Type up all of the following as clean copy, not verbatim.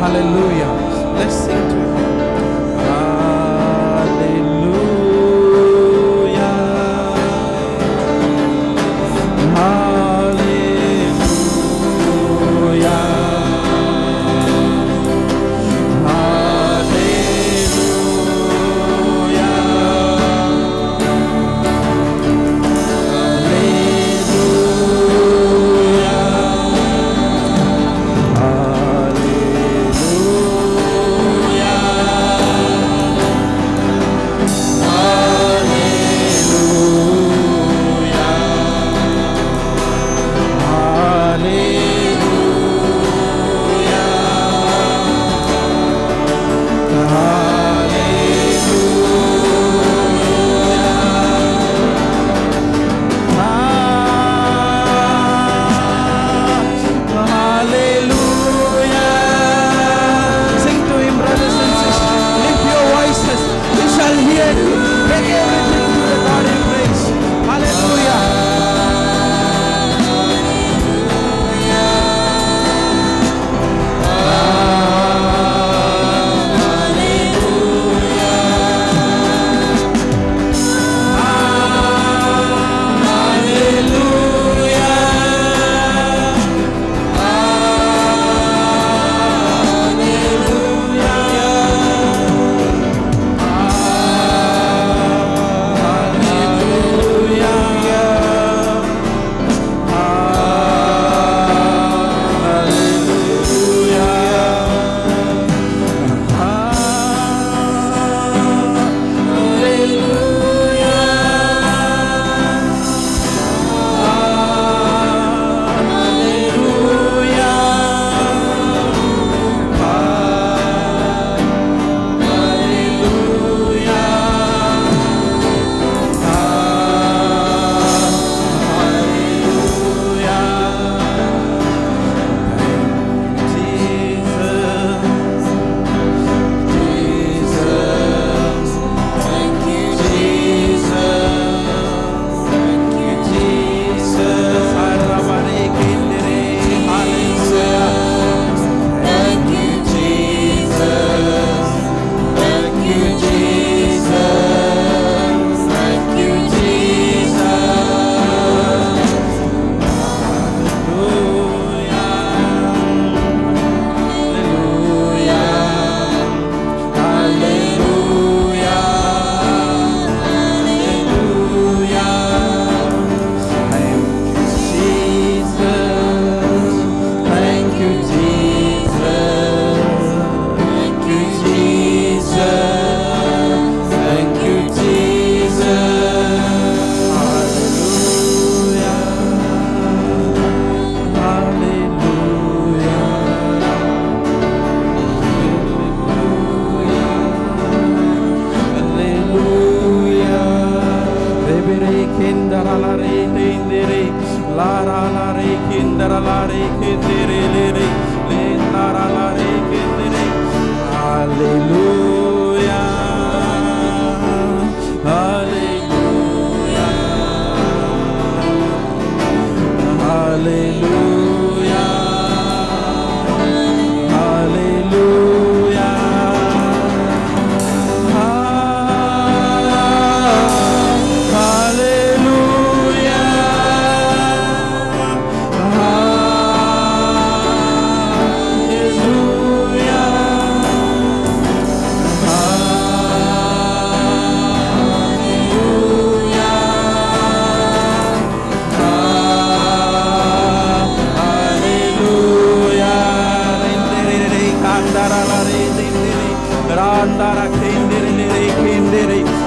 Hallelujah. Let's sing to Him.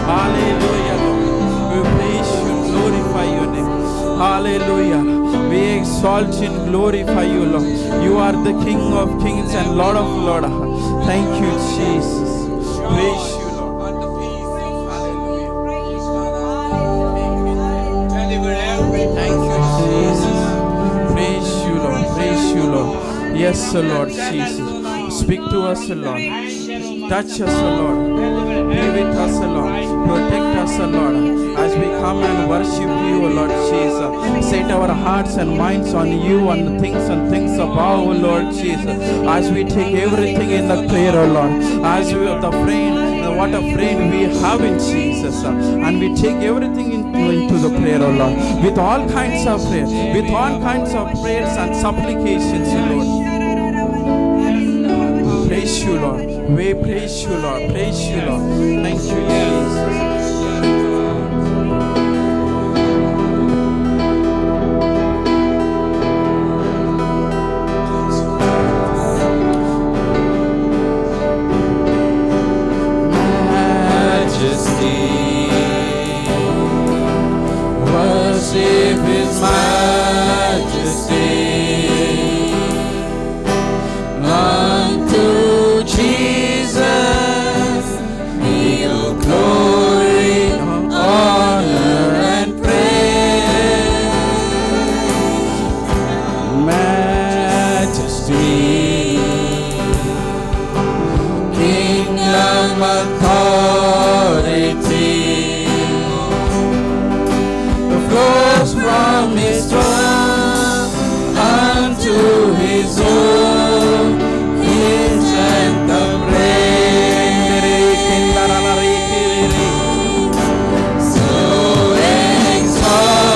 Hallelujah, Lord. We praise you, glorify your name. Hallelujah. We exalt you and glorify you, Lord. You are the King of kings and Lord of lords. Thank you, Jesus. Praise you, Lord. Thank you, Jesus. Praise you, Lord. Praise you, Lord. Yes, Lord Jesus. Speak to us, Lord. Touch us, Lord. Be with us, O Lord. Protect us, O Lord. As we come and worship you, O Lord Jesus. Set our hearts and minds on you and things above, O Lord Jesus. As we take everything in the prayer, O Lord. As we are the friend, what a friend we have in Jesus. And we take everything into the prayer, O Lord. With all kinds of prayer. With all kinds of prayers and supplications, O Lord. Praise you, Lord. We praise you, Lord. Praise you, Lord. Thank you, Jesus. Worship His majesty. Unto Jesus be all glory, honor, and praise. Majesty, kingdom, authority flows from His throne unto His own. His anthem reigns. So exalted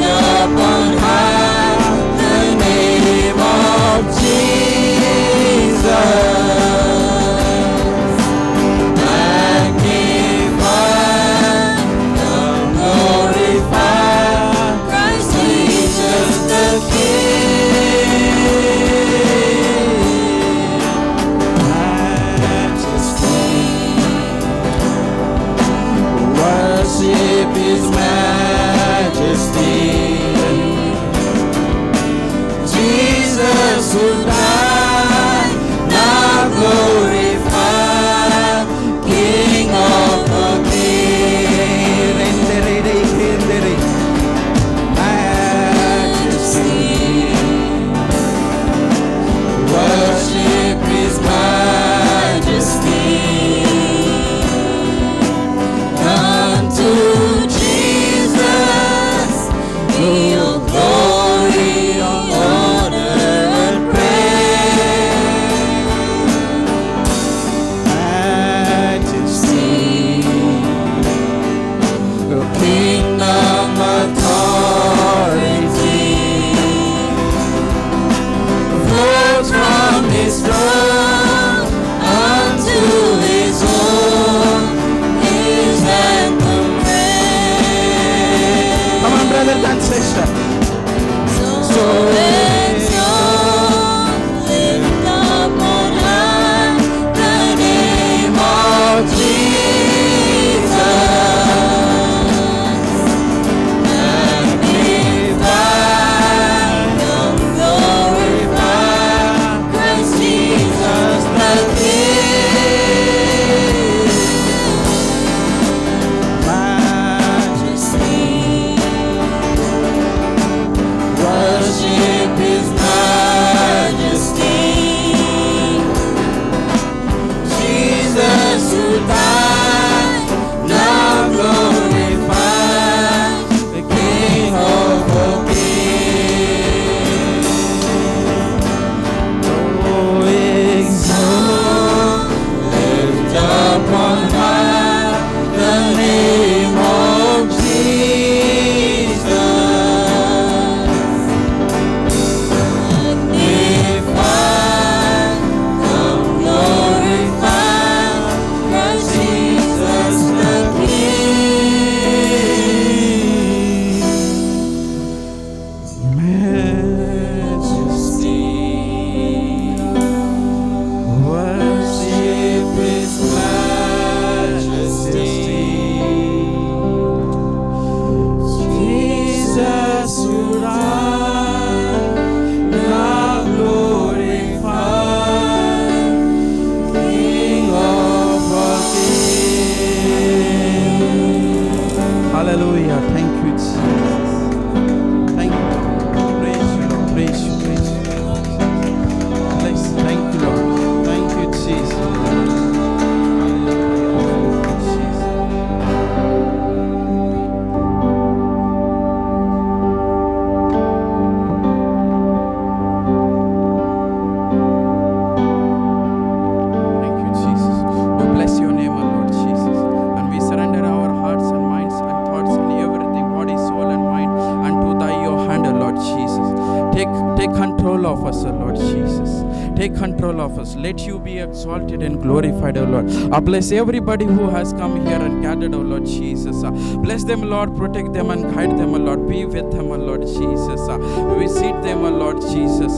upon high the name of Jesus. His majesty, Jesus who died, now glorified, King of the Kings. Majesty, worship His majesty. Unto glory, honor, and praise. Majesty, kingdom, authority flows from His throne unto His own. His anthem reigns. Come on, brothers and sisters. So exalted upon high the name of Jesus. Magnified and glorified Christ Jesus the King. Majesty, control of us, O Lord Jesus. Take control of us. Let you be exalted and glorified, O Lord. Bless everybody who has come here and gathered, O Lord Jesus. Bless them, Lord. Protect them and guide them, O Lord. Be with them, O Lord Jesus. Visit them, O Lord Jesus.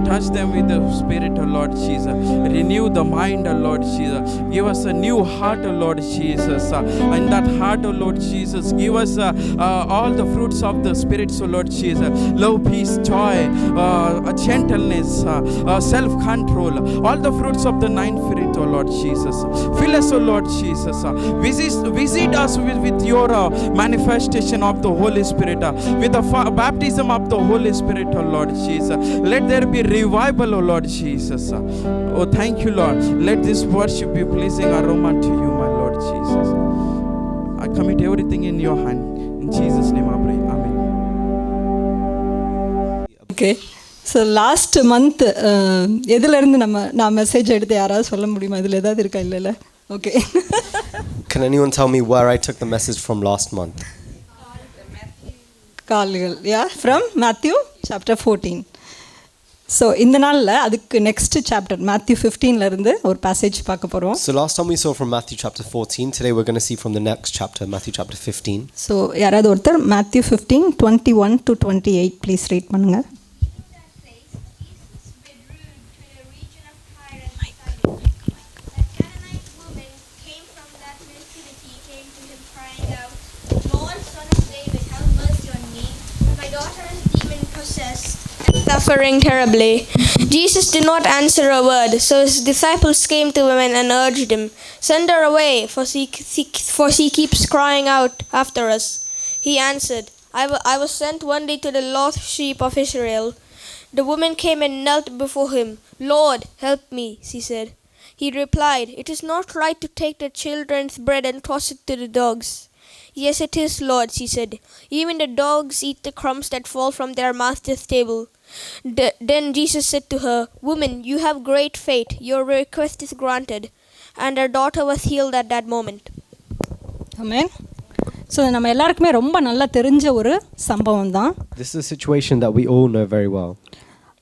Touch them with the Spirit, O Lord Jesus. Renew the mind, O Lord Jesus. Give us a new heart, O Lord Jesus. And that heart, O Lord Jesus, give us all the fruits of the Spirit, O Lord Jesus. Love, peace, joy, gentleness, self-control, all the fruits of the ninth fruit, O Lord Jesus. Fill us, O Lord Jesus. Visit us with your manifestation of the Holy Spirit, with the baptism of the Holy Spirit, O Lord Jesus. Let there be revival, O Lord Jesus. Oh, thank you, Lord. Let this worship be pleasing aroma to you, my Lord Jesus. I commit everything in your hand. In Jesus' name I pray. Amen. Okay. So last month எதுலேருந்து நான் message எடுத்து யாராவது சொல்ல முடியுமா? இதில் ஏதாவது இருக்கா? இல்லைல்ல? Okay. Can anyone tell me where I took the message from last month? கால்கள், ஃப்ரம் மேத்யூ சாப்டர் 14. ஸோ இந்த நாளில் அதுக்கு நெக்ஸ்ட் சாப்டர் மேத்யூ 15லேருந்து ஒரு பேசேஜ் பார்க்க போகிறோம். So last time we saw from Matthew chapter 14. Today we're going to see from the next chapter, Matthew chapter 15. So யாராவது ஒருத்தர் Matthew 15:21 to 28 please read பண்ணுங்கள். Suffering terribly. Jesus did not answer a word, so his disciples came to him and urged him, "Send her away, for she keeps crying out after us." He answered, I was sent only to the lost sheep of Israel." The woman came and knelt before him. "Lord, help me," she said. He replied, "It is not right to take the children's bread and toss it to the dogs." "Yes, it is, Lord," she said. "Even the dogs eat the crumbs that fall from their master's table." Then Jesus said to her, "Woman, you have great faith. Your request is granted." And her daughter was healed at that moment. Amen. So நம்ம எல்லாருக்குமே ரொம்ப நல்லா தெரிஞ்ச ஒரு சம்பவம் தான். This is a situation that we all know very well.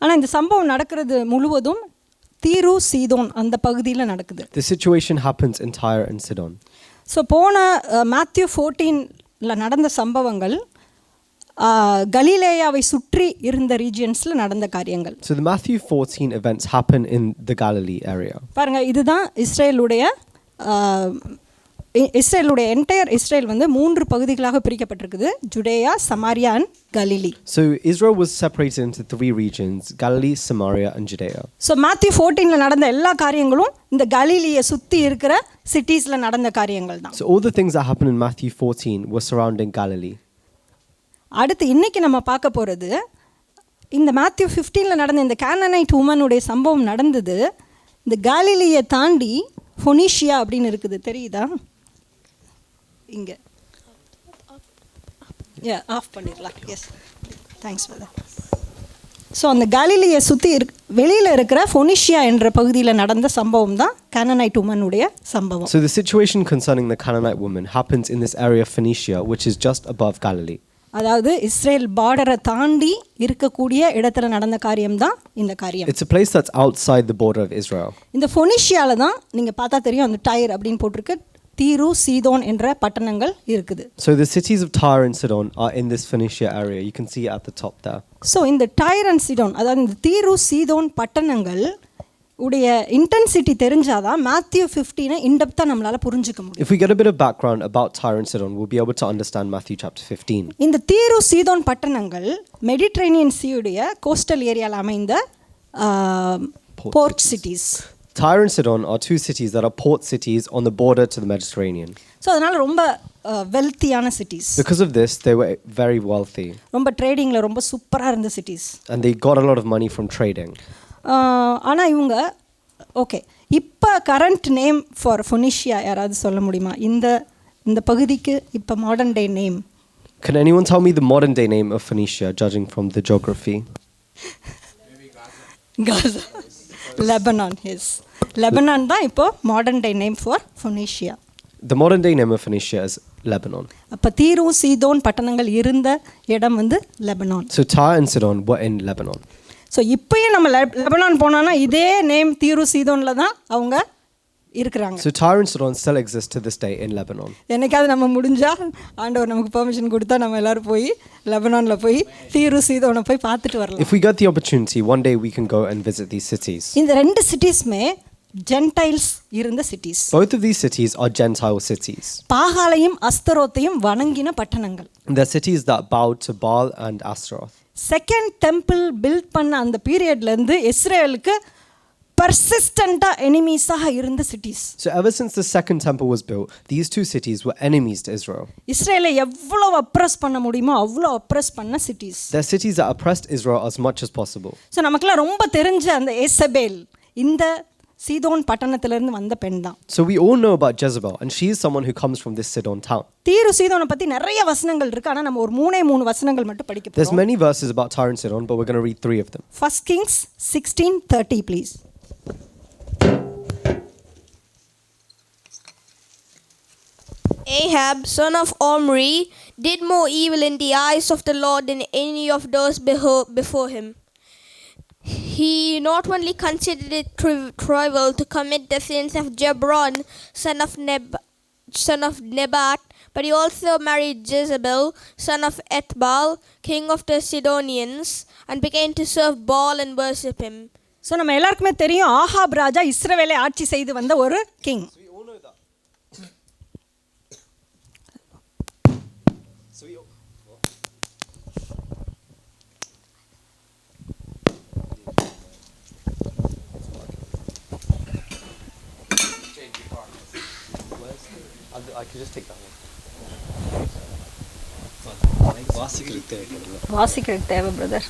ஆனால் இந்த சம்பவம் நடக்கிறது முழுவதும் தீரு சீதோன் அந்த பகுதியில் நடக்குது. The situation happens in Tyre and Sidon. So போன மேத்யூ 14ல் நடந்த சம்பவங்கள் கலிலேயாவை சுற்றி இருந்த ரீஜியன்ஸில் நடந்த காரியங்கள். So the Matthew 14 events happen in the Galilee area. பாருங்கள், இதுதான் இஸ்ரேலுடைய என்டையர் இஸ்ரேல் வந்து 3 பகுதிகளாக பிரிக்கப்பட்டிருக்குது. Judea, Samaria and Galilee. So Israel was separated into 3 regions, Galilee, Samaria and Judea. So Matthew 14ல் நடந்த எல்லா காரியங்களும் இந்த கலிலியை சுற்றி இருக்கிற சிட்டிஸில் நடந்த காரியங்கள் தான். So all the things that happened in Matthew 14 were surrounding Galilee. அடுத்து இன்னைக்கு நம்ம பார்க்க போகிறது இந்த மேத்யூ 15ல் நடந்த இந்த கேனனைட் உமனுடைய சம்பவம் நடந்தது இந்த கலிலியை தாண்டி ஃபொனிஷியா அப்படின்னு இருக்குது, தெரியுதா? இங்கே ஆஃப் பண்ணிடலாம். Yes, thanks for that. So அந்த கலிலியை சுற்றி வெளியில் இருக்கிற ஃபொனிஷியா என்ற பகுதியில் நடந்த சம்பவம் தான் கேனனைட் உமனுடைய சம்பவம். So the situation concerning the Canaanite woman happens in this area of Phoenicia, which is just above Galilee. அதாவது இஸ்ரேல் பார்டரை தாண்டி இருக்கக்கூடிய இடத்துல நடந்த காரியம் தான் இந்த காரியம். It's a place that's outside the border of Israel. இந்த ஃபொனிஷியால தான் நீங்கள் பார்த்தா தெரியும் அந்த டைர் அப்படின்னு போட்டிருக்கு, தீரு சீதோன் என்ற பட்டணங்கள் இருக்குது. So the cities of Tyre and Sidon are in this Phoenicia area. You can see it at the top there. So இந்த டைர் அண்ட் சீடோன், அதாவது இந்த தீரு சீதோன் பட்டணங்கள் உடைய இன்டென்சிட்டி தெரிஞ்சாதான் மேத்யூ 15 இன்டெப்த்தாக நம்மளால் புரிஞ்சுக்க முடியும். If we get a bit of background about Tyre and Sidon, we'll be able to understand Matthew chapter 15. இந்த தீரு சீதோன் பட்டணங்கள் மெடிட்ரேனியன் சீயுடைய கோஸ்டல் ஏரியாவில் அமைந்த port cities. Tyre and Sidon are 2 cities that are port cities on the border to the Mediterranean. So அதனால் ரொம்ப வெல்த்தியான cities. Because of this, they were very wealthy. ரொம்ப ட்ரேடிங்கில் ரொம்ப சூப்பராக இருந்த cities. And they got a lot of money from trading. ஆனால் இவங்க okay, இப்போ current name for ஃபொனிஷியா யாராவது சொல்ல முடியுமா? இந்த பகுதிக்கு இப்போ modern day name. Can anyone tell me the modern day name of Phoenicia, judging from the geography? Gaza. Lebanon. Yes. Lebanon தான் இப்போ modern day name for Phoenicia. The modern day name of Phoenicia is Lebanon. அப்போ தீரு சீதோன் பட்டணங்கள் இருந்த இடம் வந்து Lebanon. So Tyre and Sidon were in Lebanon. So இப்பயும் நம்ம லெபனான் போனோன்னா இதே நேம் தீரு சீதோனில் தான் அவங்க இருக்கிறாங்க. So Tyre and Sidon still exist to this day in Lebanon. என்னைக்காவது நம்ம முடிஞ்சா ஆண்டவர் நமக்கு பெர்மிஷன் கொடுத்தா நம்ம எல்லாரும் போய் லெபனானில் போய் தீரு சீதோனை போய் பார்த்துட்டு வரலாம். If we get the opportunity, one day we can go and visit these cities. இந்த ரெண்டு சிட்டிஸ்மே ஜென்டைல்ஸ் இருந்த cities. Both of these cities are Gentile cities. பாகாலையும் அஸ்தரோத்தையும் வணங்கின பட்டணங்கள். They're cities that bowed to Baal and Astaroth. Second temple built பண்ண அந்த பீரியட்லேருந்து இஸ்ரேலுக்கு பர்சிஸ்டண்டாக எனிமீஸாக இருந்த cities. So ever since the second temple was built, these two cities were enemies to Israel. இஸ்ரேலை எவ்வளோ அப்ரஸ் பண்ண முடியுமோ அவ்வளோ அப்ரஸ் பண்ண cities. They're cities that oppressed Israel as much as possible. So நமக்குலாம் ரொம்ப தெரிஞ்ச அந்த ஏசபேல் இந்த சீதோன் பட்டணத்திலிருந்து வந்த பெண் தான். So we all know about Jezebel, and she is someone who comes from this Sidon town. தீரு சீதோனை பற்றி நிறைய வசனங்கள் இருக்கு, ஆனால் நம்ம ஒரு 3 வசனங்கள் மட்டும் படிக்க There's போறோம். many verses about Tyre and Sidon, but we're going to read 3 of them. 1 Kings 16:30 please. Ahab, son of Omri, did more evil in the eyes of the Lord than any of those before him. He not only considered it trivial to commit the sins of Jebron, son of Nebat, but he also married Jezebel, son of Ethbaal, king of the Sidonians, and began to serve Baal and worship him. So நம்ம எல்லாருக்குமே தெரியும் Ahab ராஜா இஸ்ரவேலை ஆட்சி செய்து வந்த ஒரு king. I can just take that one. வாசிக்கிறது தேவை brother.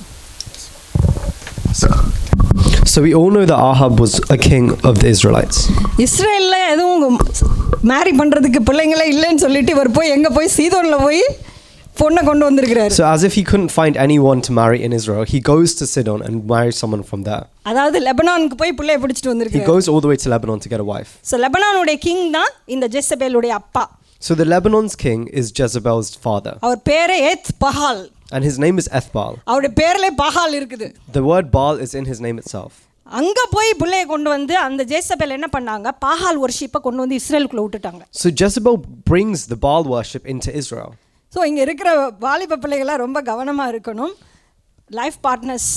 So we all know that Ahab was a king of the Israelites. இஸ்ரேலில் எதுவும் மேரி பண்ணுறதுக்கு பிள்ளைங்களே இல்லைன்னு சொல்லிட்டு இவர் போய் எங்கே போய் சீதோனில் போய் பொண்ணை கொண்டு வந்திருக்கிறாரு. So as if he couldn't find anyone to marry in Israel, he goes to Sidon and marries someone from there. அதாவது லெபனானுக்கு போய் பிள்ளையை பிடிச்சிட்டு He வந்திருக்காரு. goes all the way to Lebanon to get a wife. So லெபனானுடைய king தான் இந்த ஜெசபேலுடைய அப்பா. So the Lebanon's king is Jezebel's father, அவர் பேரே ஏத் பஹால். and his name is Ethbaal. அவருடைய பேர்ல பஹால் இருக்குது. The word Baal is in his name itself. அங்க போய் பிள்ளையை கொண்டு வந்து அந்த ஜெசபேல் என்ன பண்ணாங்க, பாகால் வர்ஷிப்பை கொண்டு வந்து இஸ்ரேலுக்குள்ள விட்டுட்டாங்க. So Jezebel brings the Baal worship into Israel. So இங்கே இருக்கிற வாலிப பிள்ளைகளாக ரொம்ப கவனமாக இருக்கணும். லைஃப் பார்ட்னர்ஸ்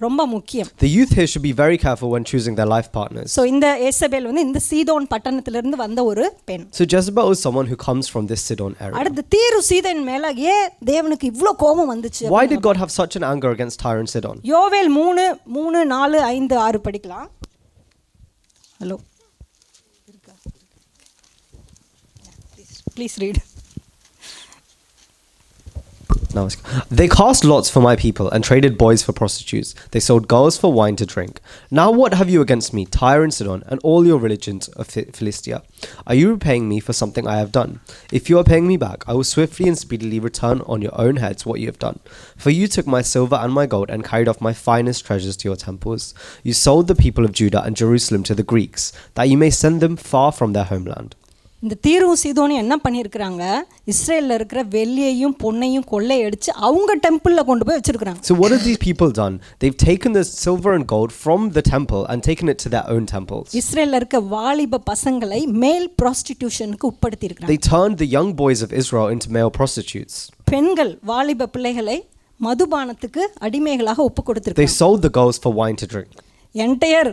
ரொம்ப முக்கியம். The youth here should be very careful when choosing their life partners. So இந்த ஏசபேல் வந்து இந்த சீதோன் பட்டணத்திலிருந்து வந்த ஒரு பெண். So Jezebel is someone who comes from this Sidon area. அடுத்து தீரு சீதோன் மேல ஏன் தேவனுக்கு இவ்வளோ கோபம் வந்துச்சு? Why did God have such an anger against Tyre and Sidon? யோவேல் 3, 4, 5, 6 படிக்கலாம். Hello, please read. No, they cast lots for my people and traded boys for prostitutes. They sold girls for wine to drink. Now what have you against me, Tyre and Sidon, and all your religions of Philistia? Are you repaying me for something I have done? If you are paying me back, I will swiftly and speedily return on your own heads what you have done. For you took my silver and my gold and carried off my finest treasures to your temples. You sold the people of Judah and Jerusalem to the Greeks, that you may send them far from their homeland. இந்த தீரு சீதோனி என்ன பண்ணியிருக்கிறாங்க, இஸ்ரேலில் இருக்கிற வெள்ளியையும் பொன்னையும் கொள்ளையடிச்சு அவங்க டெம்பிளில் கொண்டு போய் வச்சிருக்கிறாங்க. So what have these people done? They've taken the silver and gold from the temple and taken it to their own temples. இஸ்ரேலில் இருக்க வாலிப பசங்களை மேல் ப்ராஸ்டிடியூஷனுக்கு உட்படுத்தி இருக்கிறாங்க. They turned the young boys of Israel into male prostitutes. பெண்கள் வாலிப பிள்ளைகளை மதுபானத்துக்கு அடிமைகளாக ஒப்பு They கொடுத்திருக்காங்க. sold the girls for wine to drink. Entire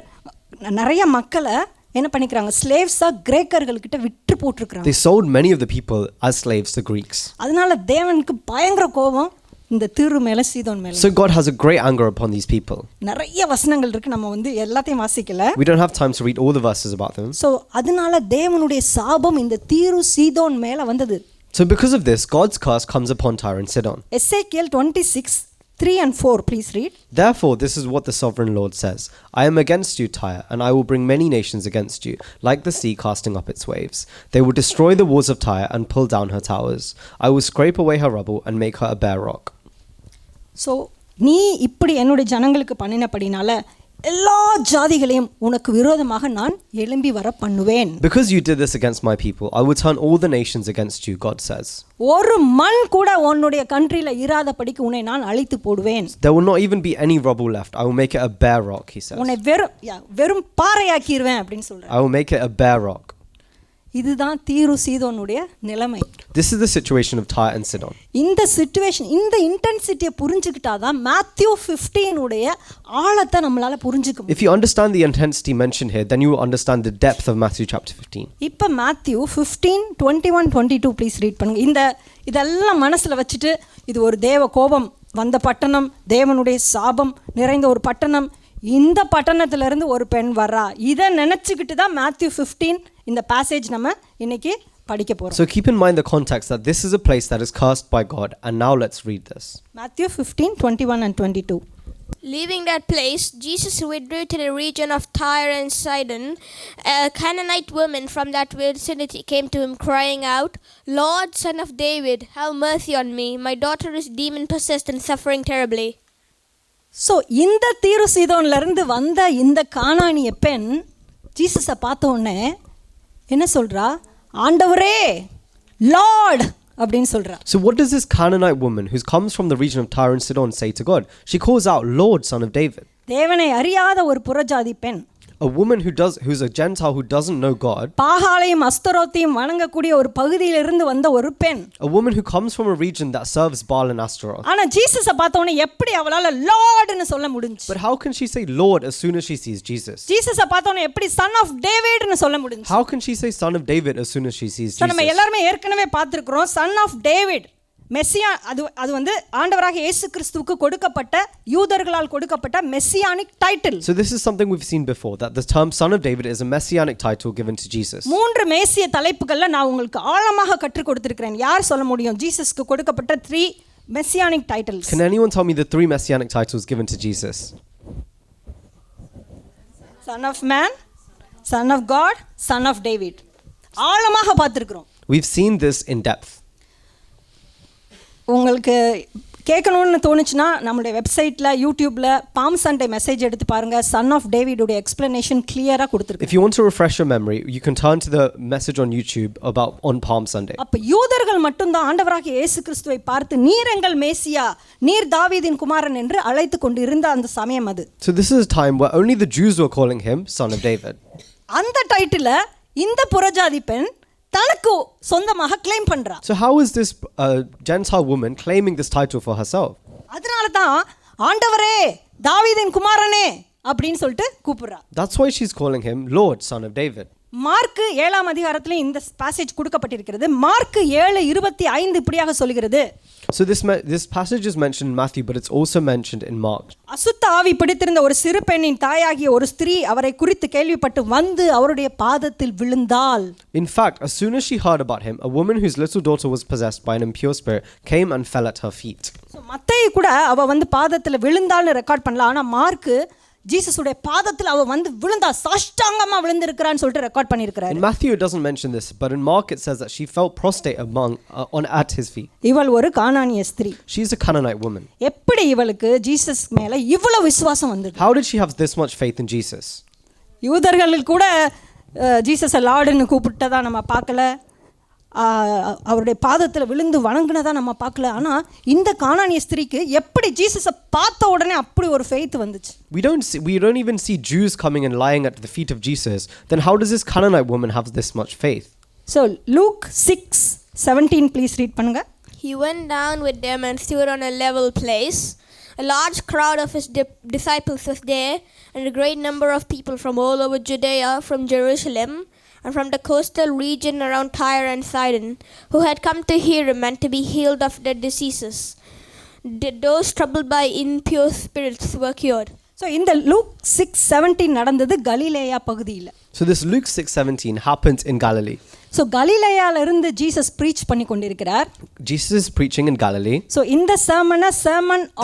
நிறைய மக்களை என்ன பண்ணிக்கிறாங்க, ஸ்லேவ்ஸா கிரேக்கர்கள்கிட்ட விற்று போட்டிருக்கிறாங்க. They sold many of the people as slaves to Greeks. அதனால தேவனுக்கு பயங்கர கோபம் இந்த தீரு மேல சீதோன் மேல. So God has a great anger upon these people. நிறைய வசனங்கள் இருக்கு, நம்ம வந்து எல்லாத்தையும் வாசிக்கல. We don't have time to read all the verses about them. So அதனால தேவனுடைய சாபம் இந்த தீரு சீதோன் மேல வந்தது. So because of this, God's curse comes upon Tyre and Sidon. Ezekiel 26:3 and 4 please read. Therefore, this is what the sovereign Lord says: I am against you, Tyre, and I will bring many nations against you, like the sea casting up its waves. They will destroy the walls of Tyre and pull down her towers. I will scrape away her rubble and make her a bare rock. So நீ இப்படி என்னுடைய ஜனங்களுக்கு பண்ணினபடினால எல்லா ஜாதிகளையும் உனக்கு விரோதமாக நான் எழும்பி வர பண்ணுவேன். Because you did this against my people, I will turn all the nations against you, God says. ஒரு மண் கூட உன்னுடைய கண்ட்ரியில இராதபடிக்கு உன்னை நான் அழித்து போடுவேன். There will not even be any rubble left. I will make it a bare rock, he says. உன்னை வெறும் பாறையாக்கிடுவேன் அப்படின்னு சொல்றேன். I will make it a bare rock. இதுதான் தீரு சீதோனுடைய நிலைமை. This is the situation of Tyre and Sidon. இந்த situation, இந்த இன்டென்சிட்டியை புரிஞ்சுக்கிட்டாதான் Matthew 15 உடைய ஆழத்தை நம்மளால புரிஞ்சுக்க முடியும். If you understand the intensity mentioned here, then you will understand the depth of Matthew chapter 15. இப்போ மேத்யூ 15:21-22 ப்ளீஸ் ரீட் பண்ணுங்க. இதெல்லாம் மனசுல வச்சுட்டு இது ஒரு தேவ கோபம் வந்த பட்டணம், தேவனுடைய சாபம் நிறைந்த ஒரு பட்டணம், இந்த பட்டணத்திலிருந்து ஒரு பெண் வர்றா, இதை நினைச்சுக்கிட்டு தான் மேத்யூ 15 இந்த பேசேஜ் நம்ம இன்னைக்கு படிக்க போறோம். So keep in mind the context that this is a place that is cursed by God, and now let's read this. Matthew 15:21-22. Leaving that place, Jesus withdrew to the region of Tyre and Sidon. A Canaanite woman from that vicinity came to him, crying out, "Lord, Son of David, have mercy on me. My daughter is demon-possessed and suffering terribly." So இந்த தீரு சீதோன்ல இருந்து வந்த இந்த கானானிய பெண் ஜீசஸை பார்த்த உடனே என்ன சொல்றா? ஆண்டவரே, லார்ட் அப்படின்னு சொல்றா. So what does this Canaanite woman who comes from the region of Tyre and Sidon say to God? She calls out, "Lord, Son of David." தேவனை அறியாத ஒரு புறஜாதி பெண், A woman who's a Gentile who doesn't know God, பாகாலையும் அஸ்தரோத்தையும் வணங்கக்கூடிய ஒரு பகுதியிலிருந்து வந்த ஒரு பெண், a woman who comes from a region that serves Baal and Ashtaroth. ஆனா ஜீசஸை பார்த்த உடனே எப்படி அவளால லார்ட்னு சொல்ல முடிஞ்சு? But how can she say Lord as soon as she sees Jesus? ஜீசஸை பார்த்த உடனே எப்படி சன் ஆஃப் டேவிட்னு சொல்ல முடிஞ்சு? How can she say Son of David as soon as she sees நம்ம Jesus? எல்லாரும் ஏற்கனவே பார்த்திருக்கிறோம், சன் ஆஃப் டேவிட் மெஸ்ஸியா, அது வந்து ஆண்டவராக இயேசு கிறிஸ்துவுக்கு கொடுக்கப்பட்ட, யூதர்களால் கொடுக்கப்பட்ட messianic title. So this is something we've seen before, that the term Son of David is a messianic title given to Jesus. 3 மேசிய தலைப்புகள்ல நான் உங்களுக்கு ஆழமாக கற்றுக் கொடுத்திருக்கிறேன். யார் சொல்ல முடியும் ஜீசஸ்க்கு கொடுக்கப்பட்ட 3 messianic titles? Can anyone tell me the 3 messianic titles given to Jesus? Son of man, Son of God, Son of David. ஆழமாக பார்த்திருக்கிறோம். We've seen this in depth. உங்களுக்கு கேட்கணும்னு தோணுச்சுன்னா நம்மளுடைய வெப்சைட்டில், யூடியூப்பில் பாம் சண்டே மெசேஜ் எடுத்து பாருங்கள். சன் ஆஃப் டேவிடுடைய எக்ஸ்பிளனேஷன் கிளியராக கொடுத்துருக்கு. If you want to refresh your memory, you can turn to the message on YouTube on Palm Sunday. அப்போ யூதர்கள் மட்டும்தான் ஆண்டவராகிய இயேசு கிறிஸ்துவை பார்த்து நீர் எங்கள் மேசியா, நீர் தாவீதின் குமாரன் என்று அழைத்து கொண்டு இருந்த அந்த சமயம் அது. So this is a time where only the Jews were calling him Son of David. அந்த டைட்டிலை இந்த புறஜாதி பெண் தனக்கு சொந்தமாக கிளைம் பண்றா. So how is this Gentile woman claiming this title for herself? அதனால தான் ஆண்டவரே, தாவீதின் குமாரனே அப்படின்னு சொல்லிட்டு கூப்பிடுறா. That's why she's calling him Lord, Son of David. Mark 7ஆம் அதிகாரத்துல இந்த பாசேஜ் கொடுக்கப்பட்டிருக்கிறது. மார்க் 7:25 இப்படியாக சொல்கிறது. So this passage is mentioned in Matthew, but it's also mentioned in Mark. அசுத்த ஆவி பிடித்திருந்த ஒரு சிறு பெண்ணின் தாயாகிய ஒரு ஸ்திரீ அவரை குறித்து கேள்விப்பட்டு வந்து அவருடைய பாதத்தில் விழுந்தாள். In fact, as soon as she heard about him, a woman whose little daughter was possessed by an impure spirit came and fell at her feet. மத்தேயு கூட அவ வந்து பாதத்துல விழுந்தாள்னு ரெக்கார்ட் பண்ணல. ஆனா மார்க் ஜீசஸுடைய பாதத்தில் அவ வந்து விழுந்தா, சாஷ்டாங்கமா விழுந்திருக்கிறான்னு சொல்லிட்டு ரெக்கார்ட் பண்ணியிருக்கிறாரு. In Matthew it doesn't mention this, but in Mark it says that she fell prostrate at his feet. இவள் ஒரு கானானிய ஸ்திரீ. She is a Canaanite woman. எப்படி இவளுக்கு ஜீசஸ் மேல இவ்வளவு விசுவாசம் வந்தது? How did she have this much faith in Jesus? யூதர்கள் கூட ஜீசஸை லார்டுன்னு கூப்பிட்டதா நம்ம பார்க்கல, அவருடைய பாதத்தில் விழுந்து வணங்கினதா நம்ம பார்க்கல. ஆனால் இந்த கானானிய ஸ்திரீக்கு எப்படி ஜீசஸை பார்த்த உடனே அப்படி ஒரு ஃபெய்த் வந்துச்சு? We don't even see Jews coming and lying at the feet of Jesus. Then how does this Canaanite woman have this much faith? So Luke 6:17 please read பண்ணுங்க. He went down with them and stood on a level place. A large crowd of his disciples was there, and a great number of people from all over Judea, from Jerusalem, and from the coastal region around Tyre and Sidon, who had come to hear him and to be healed of their diseases. Those troubled by impure spirits were cured. So இந்த Luke 6:17 நடந்தது கலிலேயா பகுதியில். So this Luke 6:17 happened in Galilee. So கலிலேயால இருந்து Jesus preach பண்ணி கொண்டிருக்கிறார். Jesus is preaching in Galilee. So இந்த sermon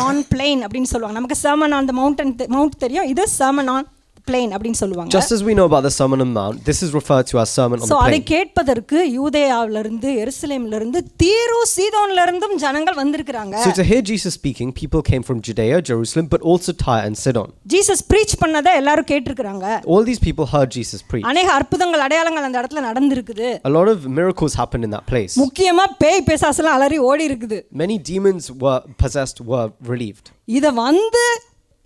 on plain அப்படின்னு சொல்லுவாங்க. நமக்கு sermon on the மவுண்ட் தெரியும், இது sermon on பிளேன் அப்படின்னு சொல்லுவாங்க. Just as we know about the Sermon on the Mount, this is referred to as Sermon on so the அதை Plain. கேட்பதற்கு யூதேயாவிலிருந்து எருசலேமிலிருந்து தீரு சீதோன்ல இருந்தும் ஜனங்கள் வந்திருக்கிறாங்க. So to hear Jesus speaking, people came from Judea, Jerusalem, but also Tyre and Sidon. Jesus preach பண்ணதை எல்லாரும் கேட்டிருக்கிறாங்க. All these people heard Jesus preach. அநேக அற்புதங்கள் அடையாளங்கள் அந்த இடத்துல நடந்திருக்குது. A lot of miracles happened in that place. முக்கியமா பேய் பிசாசுலாம் அலறி ஓடி இருக்குது. Many demons were possessed, were relieved. இத வந்து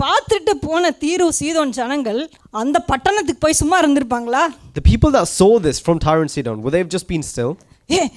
பார்த்துட்டு போன தீரு சீதோன் ஜனங்கள் அந்த பட்டணத்துக்கு போய் சும்மா இருந்திருப்பாங்களா? The people that saw this from Tyre and Sidon, would they have just been still?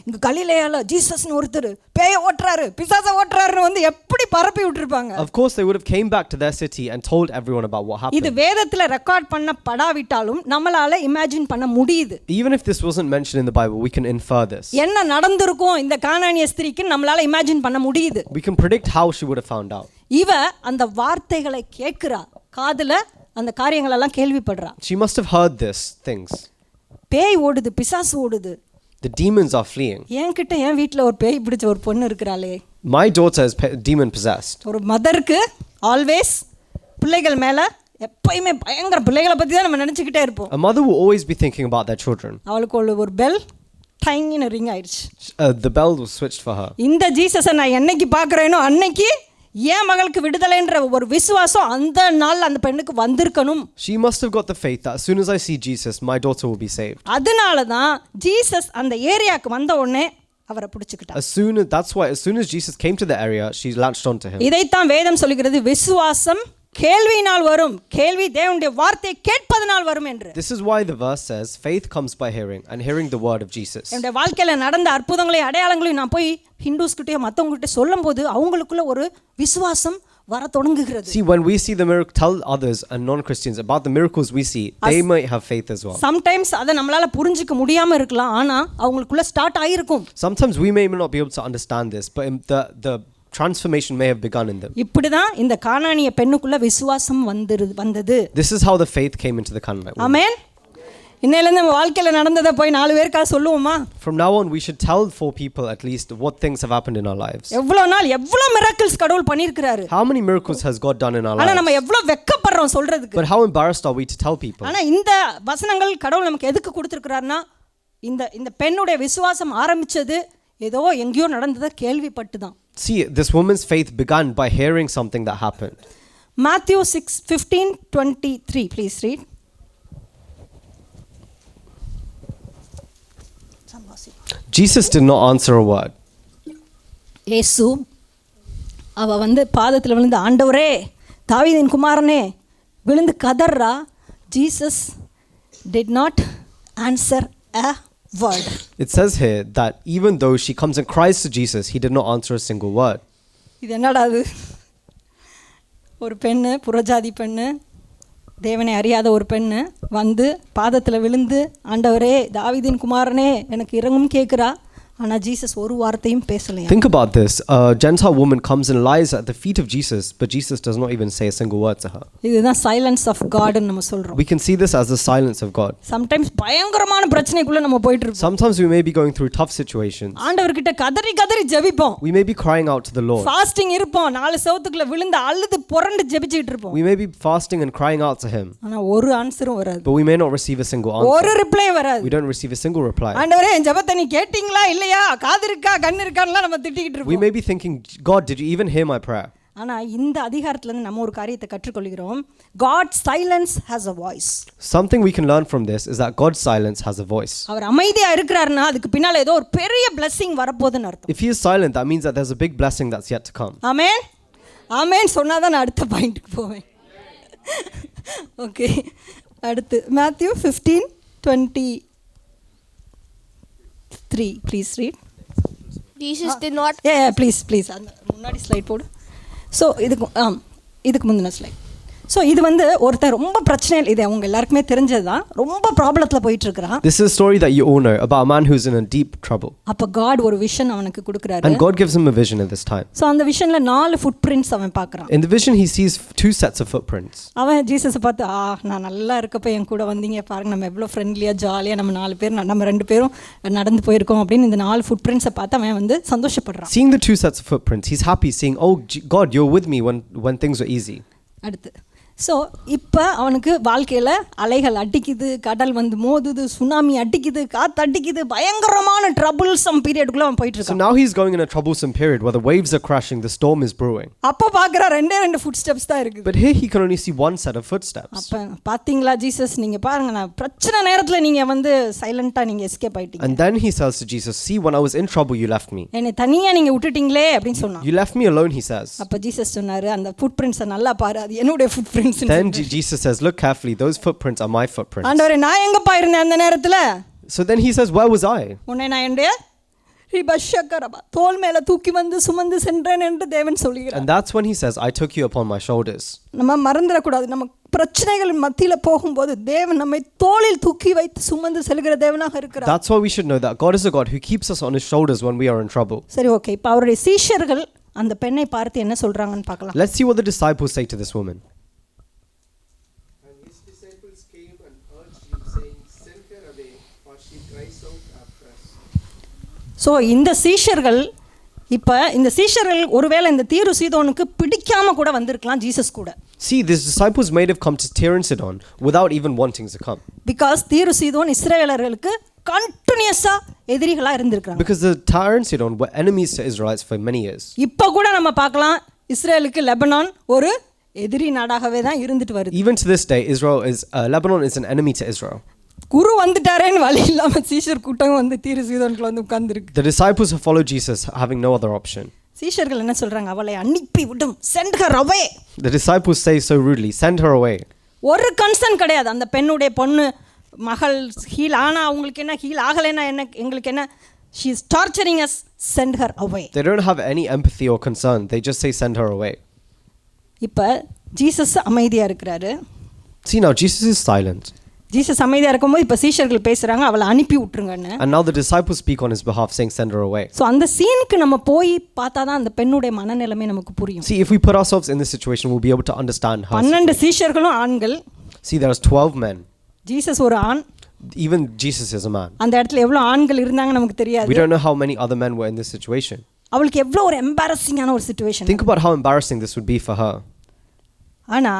இங்க கலிலேயால ஜீசஸ்னு ஒருத்தர் பேய ஓட்டுறாரு பிசாச ஓட்டுறாருன்னு வந்து எப்படி பரப்பி விட்டுருப்பாங்க? Of course they would have came back to their city and told everyone about what happened. இது வேதத்துல record பண்ணப்படாவிட்டாலும் நம்மளால இமேஜின் பண்ண முடியுது. Even if this wasn't mentioned in the Bible, we can infer this. என்ன நடந்திருக்கும் இந்த கானானிய ஸ்திரீக்கு நம்மளால இமேஜின் பண்ண முடியுது. We can predict how she would have found out. இவ அந்த வார்த்தைகளை கேட்கிறா, காதுல அந்த காரியங்கள் எல்லாம் கேள்விப்படுறா. She must have heard this things. பேய் ஓடுது, பிசாசு ஓடுது. The demons are fleeing. என்கிட்ட என் வீட்டில் ஒரு பேய் பிடிச்ச ஒரு பொண்ணு இருக்கிறாளே. My daughter is demon possessed. ஒரு மதருக்கு ஆல்வேஸ் பிள்ளைகள் மேல எப்பயுமே பயங்கர பிள்ளைகளை பத்தி தான் நம்ம நினைச்சுக்கிட்டே இருப்போம். A mother will always be thinking about their children. அவளுக்கு ஒரு பெல் டைங்னு ரிங் ஆயிடுச்சு. The bell was switched for her. இந்த ஜீசஸை நான் என்னைக்கு பார்க்குறேனோ அன்னைக்கு என் மகளுக்கு விடுதலைன்ற ஒரு விசுவாசம் அந்த நாள் அந்த பெண்ணுக்கு வந்திருக்கணும். She must have got the faith that as soon as I see Jesus, my daughter will be saved. அதனால தான் ஜீசஸ் அந்த ஏரியாக்கு வந்த உடனே அவரை பிடிச்சுக்கிட்டா. That's why as soon as Jesus came to the area, she latched onto him. இதைத்தான் வேதம் சொல்கிறது, விசுவாசம் கேள்வியினால் வரும், கேள்வி தேவனுடைய வார்த்தையை கேட்பதனால் வரும் என்று. This is why the verse says faith comes by hearing and hearing the word of Jesus. என்னுடைய வாழ்க்கையில நடந்த அற்புதங்களையும் அடையாளங்களையும் நான் போய் ஹிந்துஸ்கிட்டயோ மற்றவங்ககிட்ட சொல்லும்போது அவங்களுக்குள்ள ஒரு விசுவாசம் வர தொடங்குகிறது. See, when we see the miracle, tell others and non-Christians about the miracles we see, they might have faith as well. Sometimes அதை நம்மளால புரிஞ்சிக்க முடியாம இருக்கலாம், ஆனா அவங்களுக்குள்ள ஸ்டார்ட் ஆயிருக்கும். Sometimes we may not be able to understand this, but the transformation may have begun in them. இப்படிதான் இந்த கானானிய பெண்ணுக்குள்ள விசுவாசம் வந்தது. This is how the faith came into the Canaanite woman. ஆமென். இன்னையிலேருந்து நம்ம வாழ்க்கையில நடந்ததை போய் 4 பேருக்காக சொல்லுவோமா? From now on we should tell 4 people at least what things have happened in our lives. எவ்வளவு நாள் எவ்வளவு மிராக்கிள்ஸ் கடவுள் பண்ணியிருக்காரு. How many miracles has God done in our ஆனா lives? நம்ம எவ்வளவு வெட்கப்படுறோம் சொல்றதுக்கு. But how embarrassed are we to tell people? ஆனா இந்த வசனங்கள் கடவுள் நமக்கு எதுக்கு கொடுத்திருக்காருன்னா இந்த பெண்ணுடைய விசுவாசம் ஆரம்பிச்சது ஏதோ எங்கேயோ நடந்ததை கேள்விப்பட்டு தான். See, this woman's faith began by hearing something that happened. Matthew 6:15-23, please read. Jesus did not answer a word. இயேசு அவ வந்து பாதத்தில் விழுந்து, ஆண்டவரே தாவீதின் குமாரனே, விழுந்து கதறா. Jesus did not answer a word. It says here that even though she comes and cries to Jesus, he did not answer a single word. இது என்னடா அது? ஒரு பெண்ணு, புறஜாதி பெண்ணு, தேவனை அறியாத ஒரு பெண்ணு வந்து பாதத்தில் விழுந்து, ஆண்டவரே தாவீதின் குமாரனே எனக்கு இரங்கும் கேட்குறா. ஆனால் ஜீசஸ் ஒரு வார்த்தையும் பேசலையா. Think about this. A Gentile woman comes and lies at the feet of Jesus, but Jesus does not even say a single word to her. இதுதான் சைலன்ஸ் ஆஃப் காட்னு நம்ம சொல்றோம். We can see this as the silence of God. Sometimes பயங்கரமான பிரச்சனைக்குள்ள நம்ம போயிட்டு இருப்போம். Sometimes we may be going through tough situations. ஆண்டவர்கிட்ட கதறி கதறி ஜெபிப்போம். We may be crying out to the Lord. Fasting இருப்போம், 4 செவுத்துக்குள்ள விழுந்து அழுது புரண்டு ஜெபிச்சிட்டு இருப்போம். We may be fasting and crying out to him. ஆனா ஒரு ஆன்சரும் வராது. But we may not receive a single ஒரு answer. ரிப்ளை வராது. We don't receive a single reply. ஆண்டவரே என் ஜெபத்தை நீ கேட்டீங்களா இல்லையா, காது கண்ணு இருக்கான்லாம் நம்ம திட்டிக்கிட்டு We இருப்போம். may be thinking, God, did you even hear my prayer? ஆனா இந்த அதிகாரத்துல இருந்து நம்ம ஒரு காரியத்தை கற்றுக்கொள்கிறோம். God silence has a voice. Something we can learn from this is that God's silence has a voice. அவர் அமைதியா இருக்கிறாருன்னா அதுக்கு பின்னால ஏதோ ஒரு பெரிய blessing வரப்போகுதுன்னு அர்த்தம். If he is silent, that means that there's a big blessing that's yet to come. ஆமென். ஆமென் சொன்னாதான் நான் அடுத்த பாயிண்ட்க்கு போவேன். ஓகே, அடுத்து Matthew 15:23, please read. Jesus did not. Please அந்த முன்னாடி ஸ்லைட் போடு. ஸோ இதுக்கு முந்தின ஸ்லைட். ஸோ இது வந்து ஒருத்தர் ரொம்ப பிரச்சனை, இது அவங்க எல்லாருக்குமே தெரிஞ்சது தான், ரொம்ப ப்ராப்ளத்தில் போயிட்டு இருக்கிறான். This is a story that you all know about a man who's in a deep trouble. அப்போ காட் ஒரு விஷன் அவனுக்கு கொடுக்குறாரு. And God gives him a vision at this time. So அந்த விஷனில் 4 ஃபுட் பிரிண்ட்ஸ் அவன் பார்க்குறான். In the vision, he sees 2 sets of footprints. அவன் ஜீசஸை பார்த்து, நான் நல்லா இருக்கப்போ என் கூட வந்தீங்க பாருங்க, நம்ம எவ்வளோ ஃப்ரெண்ட்லியாக ஜாலியாக நம்ம 4 பேர் நம்ம 2 பேரும் நடந்து போயிருக்கோம் அப்படின்னு இந்த 4 ஃபுட் பிரிண்ட்ஸை பார்த்து அவன் வந்து சந்தோஷப்படுறான். Seeing the 2 sets of footprints, he's happy, saying, oh God, you're with me when things were easy. அடுத்து ஸோ இப்போ அவனுக்கு வாழ்க்கையில் அலைகள் அடிக்குது, கடல் வந்து மோதுது, சுனாமி அடிக்குது, காற்று அடிக்குது, பயங்கரமான ட்ரபுள்சம் பீரியடுக்குள்ளே அவன் போயிட்டு So இருக்கான். now he's going in a troublesome period where the waves are crashing, the storm is brewing. அப்போ பார்க்குற ரெண்டு ஃபுட் ஸ்டெப்ஸ் தான் இருக்குது. But here he can only see one set of footsteps. அப்போ பார்த்தீங்களா ஜீசஸ், நீங்கள் பாருங்க, நான் பிரச்சனை நேரத்தில் நீங்கள் வந்து சைலண்ட்டாக நீங்கள் எஸ்கேப் ஆயிட்டீங்க. And then he says to Jesus, see, when I was in trouble, you left me. என்னை தனியாக நீங்கள் விட்டுட்டீங்களே அப்படின்னு சொன்னான். You left me alone, he says. அப்போ ஜீசஸ் சொன்னார், அந்த ஃபுட் பிரிண்ட்ஸை நல்லா பாரு, அது என்னுடைய food prints. Then Jesus says, look carefully, those footprints are my footprints. ஆண்டவரே, நான் எங்கப்பா இருந்தேன் அந்த நேரத்தில்? So then he says, where was I? உன்னை நான் என்னுடைய தோல் மேல தூக்கி வந்து சுமந்து சென்றேன் என்று தேவன் சொல்கிறார். And that's when he says, I took you upon my shoulders. நம்ம மறந்துடக்கூடாது, நம்ம பிரச்சனைகள் மத்தியில் போகும்போது தேவன் நம்மை தோளில் தூக்கி வைத்து சுமந்து செல்கிற தேவனாக இருக்கிறார். That's why we should know that God is a God who keeps us on his shoulders when we are in trouble. சரி, ஓகே. இப்போ அவருடைய சீஷர்கள் அந்த பெண்ணை பார்த்து என்ன சொல்றாங்கன்னு பார்க்கலாம். Let's see what the disciples say to this woman. And his disciples came and urged him, saying, send her away, for she cries out after us. So இந்த சீஷர்கள், இப்போ இந்த சீஷர்கள் ஒருவேளை இந்த தீரு சீதோனுக்கு பிடிக்காம கூட வந்திருக்கலாம் ஜீசஸ் கூட. See, these disciples may have come to Tyre and Sidon without even wanting to come. Because தீரு சீதோன் இஸ்ரவேலர்களுக்கு கண்டினியூஸா எதிரிகளா இருந்திருக்காங்க. Because the Tyre and Sidon were enemies to Israelites for many years. இப்போ கூட நம்ம பார்க்கலாம், இஸ்ரேலுக்கு லெபனான் ஒரு எதிரி நாடாகவே தான் இருந்துட்டு வருது. Even to this day, Lebanon is an enemy to Israel. குரு வந்துட்டாரேன்னு வழி இல்லாம சீஷர் கூட்டம் வந்து தீரு சீதோனுக்குள்ள வந்து உட்கார்ந்துருக்கு. The disciples have followed Jesus, having no other option. சீஷர்கள் என்ன சொல்றாங்க? அவளை அனுப்பி விடும், send her away. The disciples say so rudely, send her away. ஒரு கன்சர்ன் கிடையாது. அந்த பெண்ணுடைய பொண்ணு மகள் ஹீல் ஆனா அவங்களுக்கு என்ன, ஹீல் ஆகலைன்னா என்ன, எங்களுக்கு என்ன, she is torturing us, send her away. They don't have any empathy or concern. They just say, send her away. இப்போ ஜீசஸ் அமைதியா இருக்கிறாரு. See, now Jesus is silent. Jesus அமைதியா இருக்கும்போது இப்போ சீஷர்கள் பேசுறாங்க, அவளை அனுப்பி விட்டுருங்கன்னு. And now the disciples speak on his behalf, saying, send her away. So அந்த சீனுக்கு நம்ம போய் பார்த்தா தான் அந்த பெண்ணுடைய மனநிலைமை நமக்கு புரியும். See, if we put ourselves in this situation, we'll be able to understand her 12 சீஷர்களும் ஆண்கள். See, there's 12 men. ஜீசஸ் ஒரு ஆண். Even Jesus is a man. அந்த இடத்துல எவ்வளோ ஆண்கள் இருந்தாங்க நமக்கு தெரியாது. We don't know how many other men were in this situation. அவளுக்கு எவ்வளோ ஒரு எம்பாரசிங்கான ஒரு situation. Think about how embarrassing this would be for her. ஆனா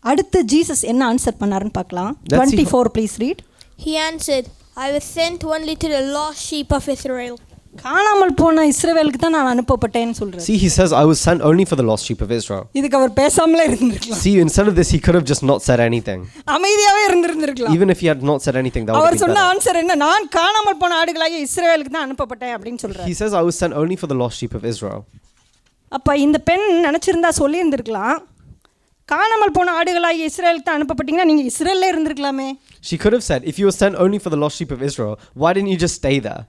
அடுத்து ஜீசஸ் என்ன ஆன்சர் பண்ணாருன்னு பார்க்கலாம். 24 please read. He answered, I was sent only to the lost sheep of Israel. காணாமல் போன இஸ்ரவேலுக்கு தான் நான் அனுப்பப்பட்டேன்னு சொல்றாரு. See, he says, I was sent only for the lost sheep of Israel. இதுக்கு அவர் பேசாமலே இருந்திருக்கலாம். See, instead of this, he could have just not said anything. அமைதியாவே இருந்திருக்கலாம். Even if he had not said anything, that would அவர் have been சொன்ன better. Answer என்ன? நான் காணாமல் போன ஆடுகளாகிய இஸ்ரவேலுக்கு தான் அனுப்பப்பட்டேன் அப்படின்னு சொல்றாரு. He says, I was sent only for the lost sheep of Israel. அப்ப இந்த பெண் நினைச்சிருந்தா சொல்லி இருந்திருக்கலாம், காணாமல் போன ஆடுகளாகிய இஸ்ரவேலுக்கு தான் அனுப்பப்பட்டீங்கன்னா நீங்க இஸ்ரேல்ல இருந்திருக்கலாமே. She could have said, if you were sent only for the lost sheep of Israel, why didn't you just stay there?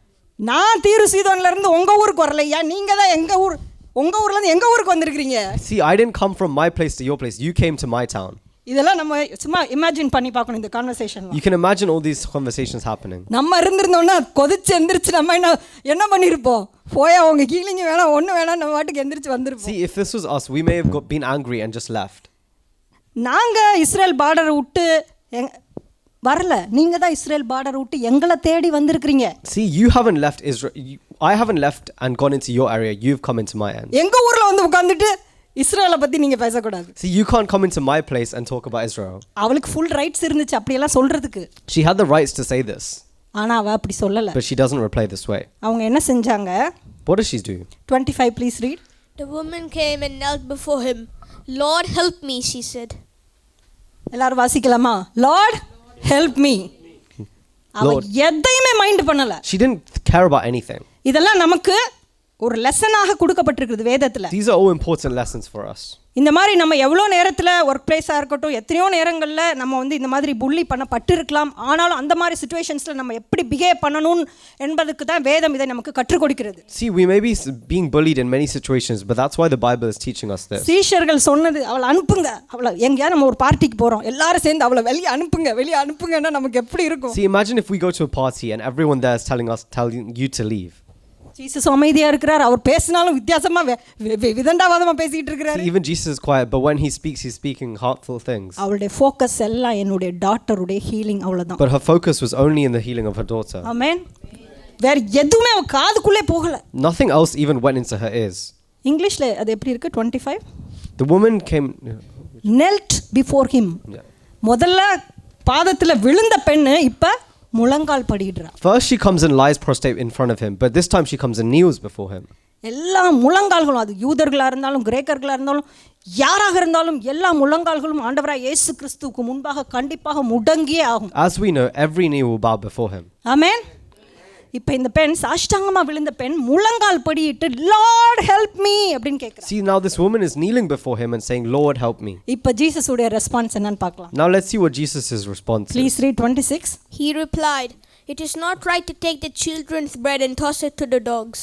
நான் தீரு சீதோன்ல இருந்து உங்க ஊருக்கு வரலையா, நீங்க தான் உங்க ஊர்ல இருந்து எங்க ஊருக்கு வந்திருக்கீங்க. See, I didn't come from my place to your place. You came to my town. இதெல்லாம் நம்ம சும்மா இமேஜின் பண்ணி பார்க்கணும் இந்த கான்வர்சேஷன்ல. You can imagine all these conversations happening. நம்ம இருந்திருந்தோம்னா கொதிச்சு எந்திரிச்சு நம்ம என்ன பண்ணிருப்போம்? போயா உங்க ஹீலிங் வேணாம், ஒண்ணு வேணாம், நம்ம வாட்டுக்கு எந்திரிச்சு வந்திருப்போம். See, if this was us, we may have been angry and just left. நாங்க இஸ்ரேல் பார்டரை விட்டு வரல, நீங்க தான் இஸ்ரேல் பார்டரை விட்டு எங்களை தேடி வந்திருக்கீங்க. See, you haven't left Israel. I haven't left and gone into your area. You've come into my end. எங்க ஊர்ல வந்து உட்கார்ந்துட்டு இஸ்ரேலை பத்தி நீங்க பேசக்கூடாது. See, you can't come into my place and talk about Israel. அவளுக்கு ஃபுல் ரைட்ஸ் இருந்துச்சு அப்படியெல்லாம் சொல்றதுக்கு. She had the rights to say this. ஆனா அவ அப்படி சொல்லல. But she doesn't reply this way. அவங்க என்ன செஞ்சாங்க? What does she do? 25 please read. The woman came and knelt before him. Lord, help me, she said. எல்லாரும் வாசிக்கலாமா? Lord, help me. அவ எதையுமே மைண்ட் பண்ணல. She didn't care about anything. இதெல்லாம் நமக்கு ஒரு லெசனாக கொடுக்கப்பட்டிருக்குது வேதத்துல. These are all important lessons for us. இந்த மாதிரி நம்ம எவ்வளோ நேரத்தில் ஒர்க் பிளேஸாக இருக்கட்டும், எத்தனையோ நேரங்களில் நம்ம வந்து இந்த மாதிரி புள்ளி பண்ணப்பட்டு இருக்கலாம். ஆனாலும் அந்த மாதிரி சுச்சுவேஷன்ஸில் நம்ம எப்படி பிஹேவ் பண்ணணும் என்பதுக்கு தான் வேதம் இதை நமக்கு கற்றுக் கொடுக்கிறது. See, we may be being bullied in many situations, but that's why the Bible is teaching us this. சீஷர்கள் சொன்னது, அவளை அனுப்புங்க, அவளை எங்கேயா நம்ம ஒரு பார்ட்டிக்கு போகிறோம், எல்லாரும் சேர்ந்து அவளை வெளியே அனுப்புங்கன்னா நமக்கு எப்படி இருக்கும்? See, imagine if we go to a party and everyone there is telling you to leave. Jesus அமைதியா இருக்கிறார், அவர் பேசினாலும் வித்தியாசமா விதண்டாவாதமா பேசிட்டு இருக்கிறார். Even Jesus is quiet, but when he speaks, he's speaking heartful things. அவளுடைய ஃபோக்கஸ் எல்லாம் என்னுடைய டாட்டருடைய ஹீலிங், அவ்வளவுதான். But her focus was only in the healing of her daughter. ஆமென். வேற எதுவுமே அவ காதுக்குள்ளே போகல. Nothing else even went into her ears. இங்கிலீஷ்ல அது எப்படி இருக்கு? 25. The woman came. knelt before him. Yeah. முதல்ல பாதத்துல விழுந்த பெண்ணு இப்ப முழங்கால் படிடுறா. First she comes and lies prostrate in front of him, but this time she comes and kneels before him. எல்லா முழங்கால்களும், அது யூதர்களா இருந்தாலும் கிரேக்கர்களா இருந்தாலும் யாராக இருந்தாலும் எல்லா முழங்கால்களும் ஆண்டவராய் இயேசு கிறிஸ்துவுக்கு முன்பாக கண்டிப்பாக முடங்கியே ஆகும். As we know, every knee will bow before him. ஆமென். இப்போ இந்த பெண் சாஷ்டாங்கமா விழுந்த பெண் முழங்கால் படியிட்டு லார்ட் ஹெல்ப் மீ அப்படினு கேக்குறா. See, now this woman is kneeling before him and saying, Lord, help me. இப்போ ஜீசஸ் உடைய ரெஸ்பான்ஸ் என்னன்னு பார்க்கலாம். Now let's see what Jesus' response is. Please read 26. He replied, "It is not right to take the children's bread and toss it to the dogs."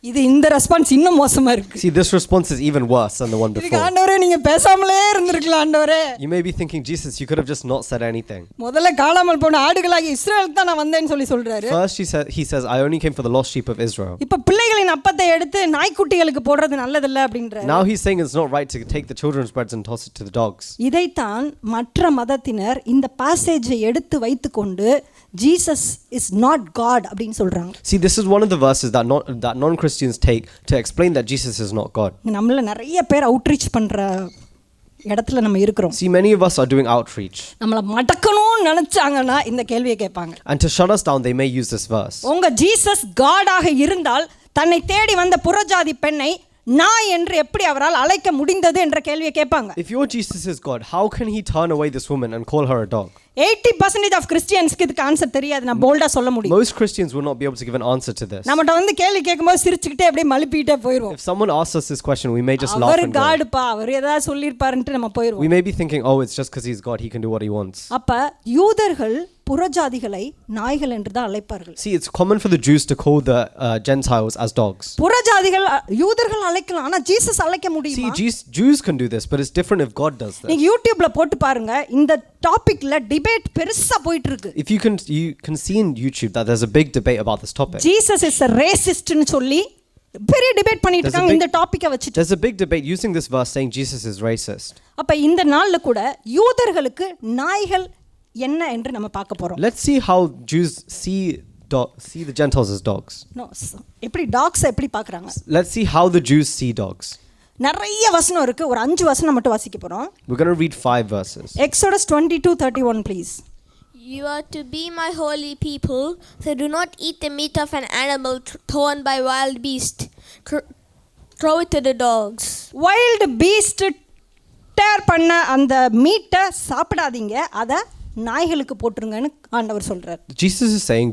இது இந்த response இன்னும் மோசமா இருக்கு. See, this response is even worse than the one இதுக்கு before. ஆண்டவரே நீங்க பேசாமலே இருந்திருக்கலாம் ஆண்டவரே. You may be thinking, Jesus, you could have just not said anything. முதல்ல காணாமல் போன ஆடுகளாகி இஸ்ரவேலுக்கு தான் நான் வந்தேன்னு சொல்றாரு. First he says, I only came for the lost sheep of Israel. இப்போ பிள்ளைகளின் அப்பத்தை எடுத்து நாய்க்குட்டிகளுக்கு போடுறது நல்லதில்ல அப்படின்றாரு. Now he's saying it's not right to take the children's bread and toss it to the dogs. இதைத்தான் மற்ற மதத்தினர் இந்த பாசேஜை எடுத்து வைத்துக்கொண்டு ஜீசஸ் இஸ் நாட் காட் அப்படின்னு சொல்றாங்க. See, this is one of the verses that non-Christians take to explain that Jesus is not God. நம்மள நிறைய பேர் அவுட்ரீச் பண்ற இடத்துல நம்ம இருக்கிறோம். See, many of us are doing outreach. நம்மள மடக்கணும்னு நினைச்சாங்கன்னா இந்த கேள்வியை கேட்பாங்க. And to shut us down, they may use this verse. உங்க ஜீசஸ் காடாக இருந்தால் தன்னை தேடி வந்த புறஜாதி பெண்ணை நாய் என்று எப்படி அவரால் அழைக்க முடிந்தது என்ற கேள்வியை கேட்பாங்க. If your Jesus is God, how can he turn away this woman and call her a dog? 80% of Christiansக்கு இதுக்கு ஆன்சர் தெரியாது. நான் போல்டா சொல்ல முடியும். Most Christians will not be able to give an answer to this. நம்மட்ட வந்து கேள்வி கேட்கும்போது சிரிச்சுக்கிட்டே அப்படியே மழுப்பிட்டே போயிடுவோம். If someone asks us this question, we may just laugh our and go. காடுப்பா, அவர் ஏதாவது சொல்லிருப்பாருன்னு நம்ம போயிடுவோம். We may be thinking, oh, it's just because he's God, he can do what he wants. அப்ப யூதர்கள் புறஜாதிகளை நாய்கள் என்று தான் அழைப்பார்கள். See, it's common for the Jews to call the Gentiles as dogs. புறஜாதிகள் யூதர்கள் அழைக்கலாம், ஆனா ஜீசஸ் அழைக்க முடியுமா? See, Jews can do this, but it's different if God does this. நீங்க யூடியூப்ல போட்டு பாருங்க, இந்த டாபிக்ல டிபேட் பெருசா போயிட்டு இருக்கு. If you can see in YouTube that there's a big debate about this topic. Jesus is a racist னு சொல்லி பெரிய டிபேட் பண்ணிட்டு இருக்காங்க இந்த டாபிக்கை வச்சிட்டு. There's a big debate using this verse saying Jesus is racist. அப்ப இந்த நாள்ல கூட யூதர்களுக்கு நாய்கள் என்ன என்று நம்ம பார்க்க போறோம். Let's see how Jews see the Gentiles as dogs. No, எப்படி டாக்ஸ் எப்படி பார்க்கறாங்க? Let's see how the Jews see dogs. நிறைய வசனம் இருக்கு, ஒரு 5 வசனம் மட்டும் வாசிக்க போறோம். We're going to read 5 verses. Exodus 22:31 please. You are to be my holy people, so do not eat the meat of an animal torn by wild beast. Throw it to the dogs. Wild beast dare பண்ண அந்த மீட்டை சாப்பிடாதீங்க, அத நாய்களுக்கு போட்டுருங்கன்னு ஆண்டவர் சொல்றார். Jesus is saying,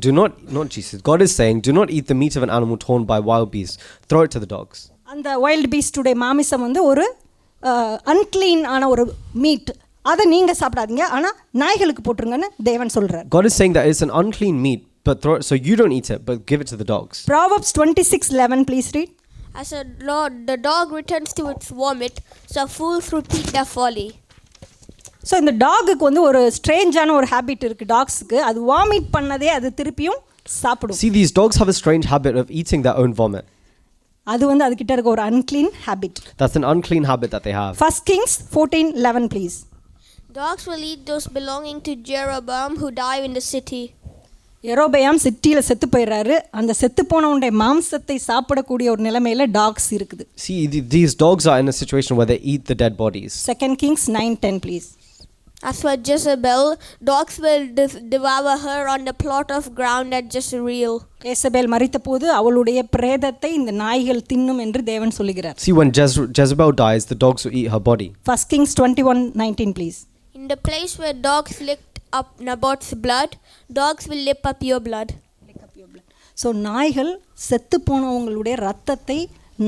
God is saying, do not eat the meat of an animal torn by wild beasts. Throw it to the dogs. அந்த wild பீஸ்டுடைய மாமிசம் வந்து ஒரு அன்க்ளீன் ஆன ஒரு மீட், அதை நீங்க சாப்பிடாதீங்க, ஆனா நாய்களுக்கு போட்டுருங்கன்னு தேவன் சொல்றார். God is saying that it's an unclean meat, but so you don't eat it, but give it to the dogs. Proverbs 26:11 please read. As the dog returns to its vomit, so fools repeat their folly. So இந்த டாகுக்கு வந்து ஒரு ஸ்ட்ரேஞ்சான ஒரு habit இருக்கு. டாக்ஸுக்கு அது vomit பண்ணதே அது திருப்பியும் சாப்பிடும். See, these dogs have a strange habit of eating their own vomit. அது வந்து அதுகிட்ட இருக்க ஒரு unclean habit. That's an unclean habit that they have. 1 Kings 14:11 please. Dogs will eat those belonging to Jeroboam who die in the city. எரோபெயாம் சிட்டியில் செத்து போயிடுறாரு. அந்த செத்து போனவனுடைய மாம்சத்தை சாப்பிடக்கூடிய ஒரு நிலைமையில டாக்ஸ் இருக்குது. See, these dogs are in a situation where they eat the dead bodies. 2 Kings 9:10 please. As for Jezebel, dogs will devour her on the plot of ground at Jezreel. ஏசபேல் மரித்தபோது அவளுடைய பிரேதத்தை இந்த நாய்கள் தின்னும் என்று தேவன் சொல்லுகிறார். See, when Jezebel dies, the dogs will eat her body. 1 Kings 21:19 please. In the place where dogs licked up Naboth's blood, dogs will lip up your blood. So நாய்கள் செத்து போனவங்களுடைய ரத்தத்தை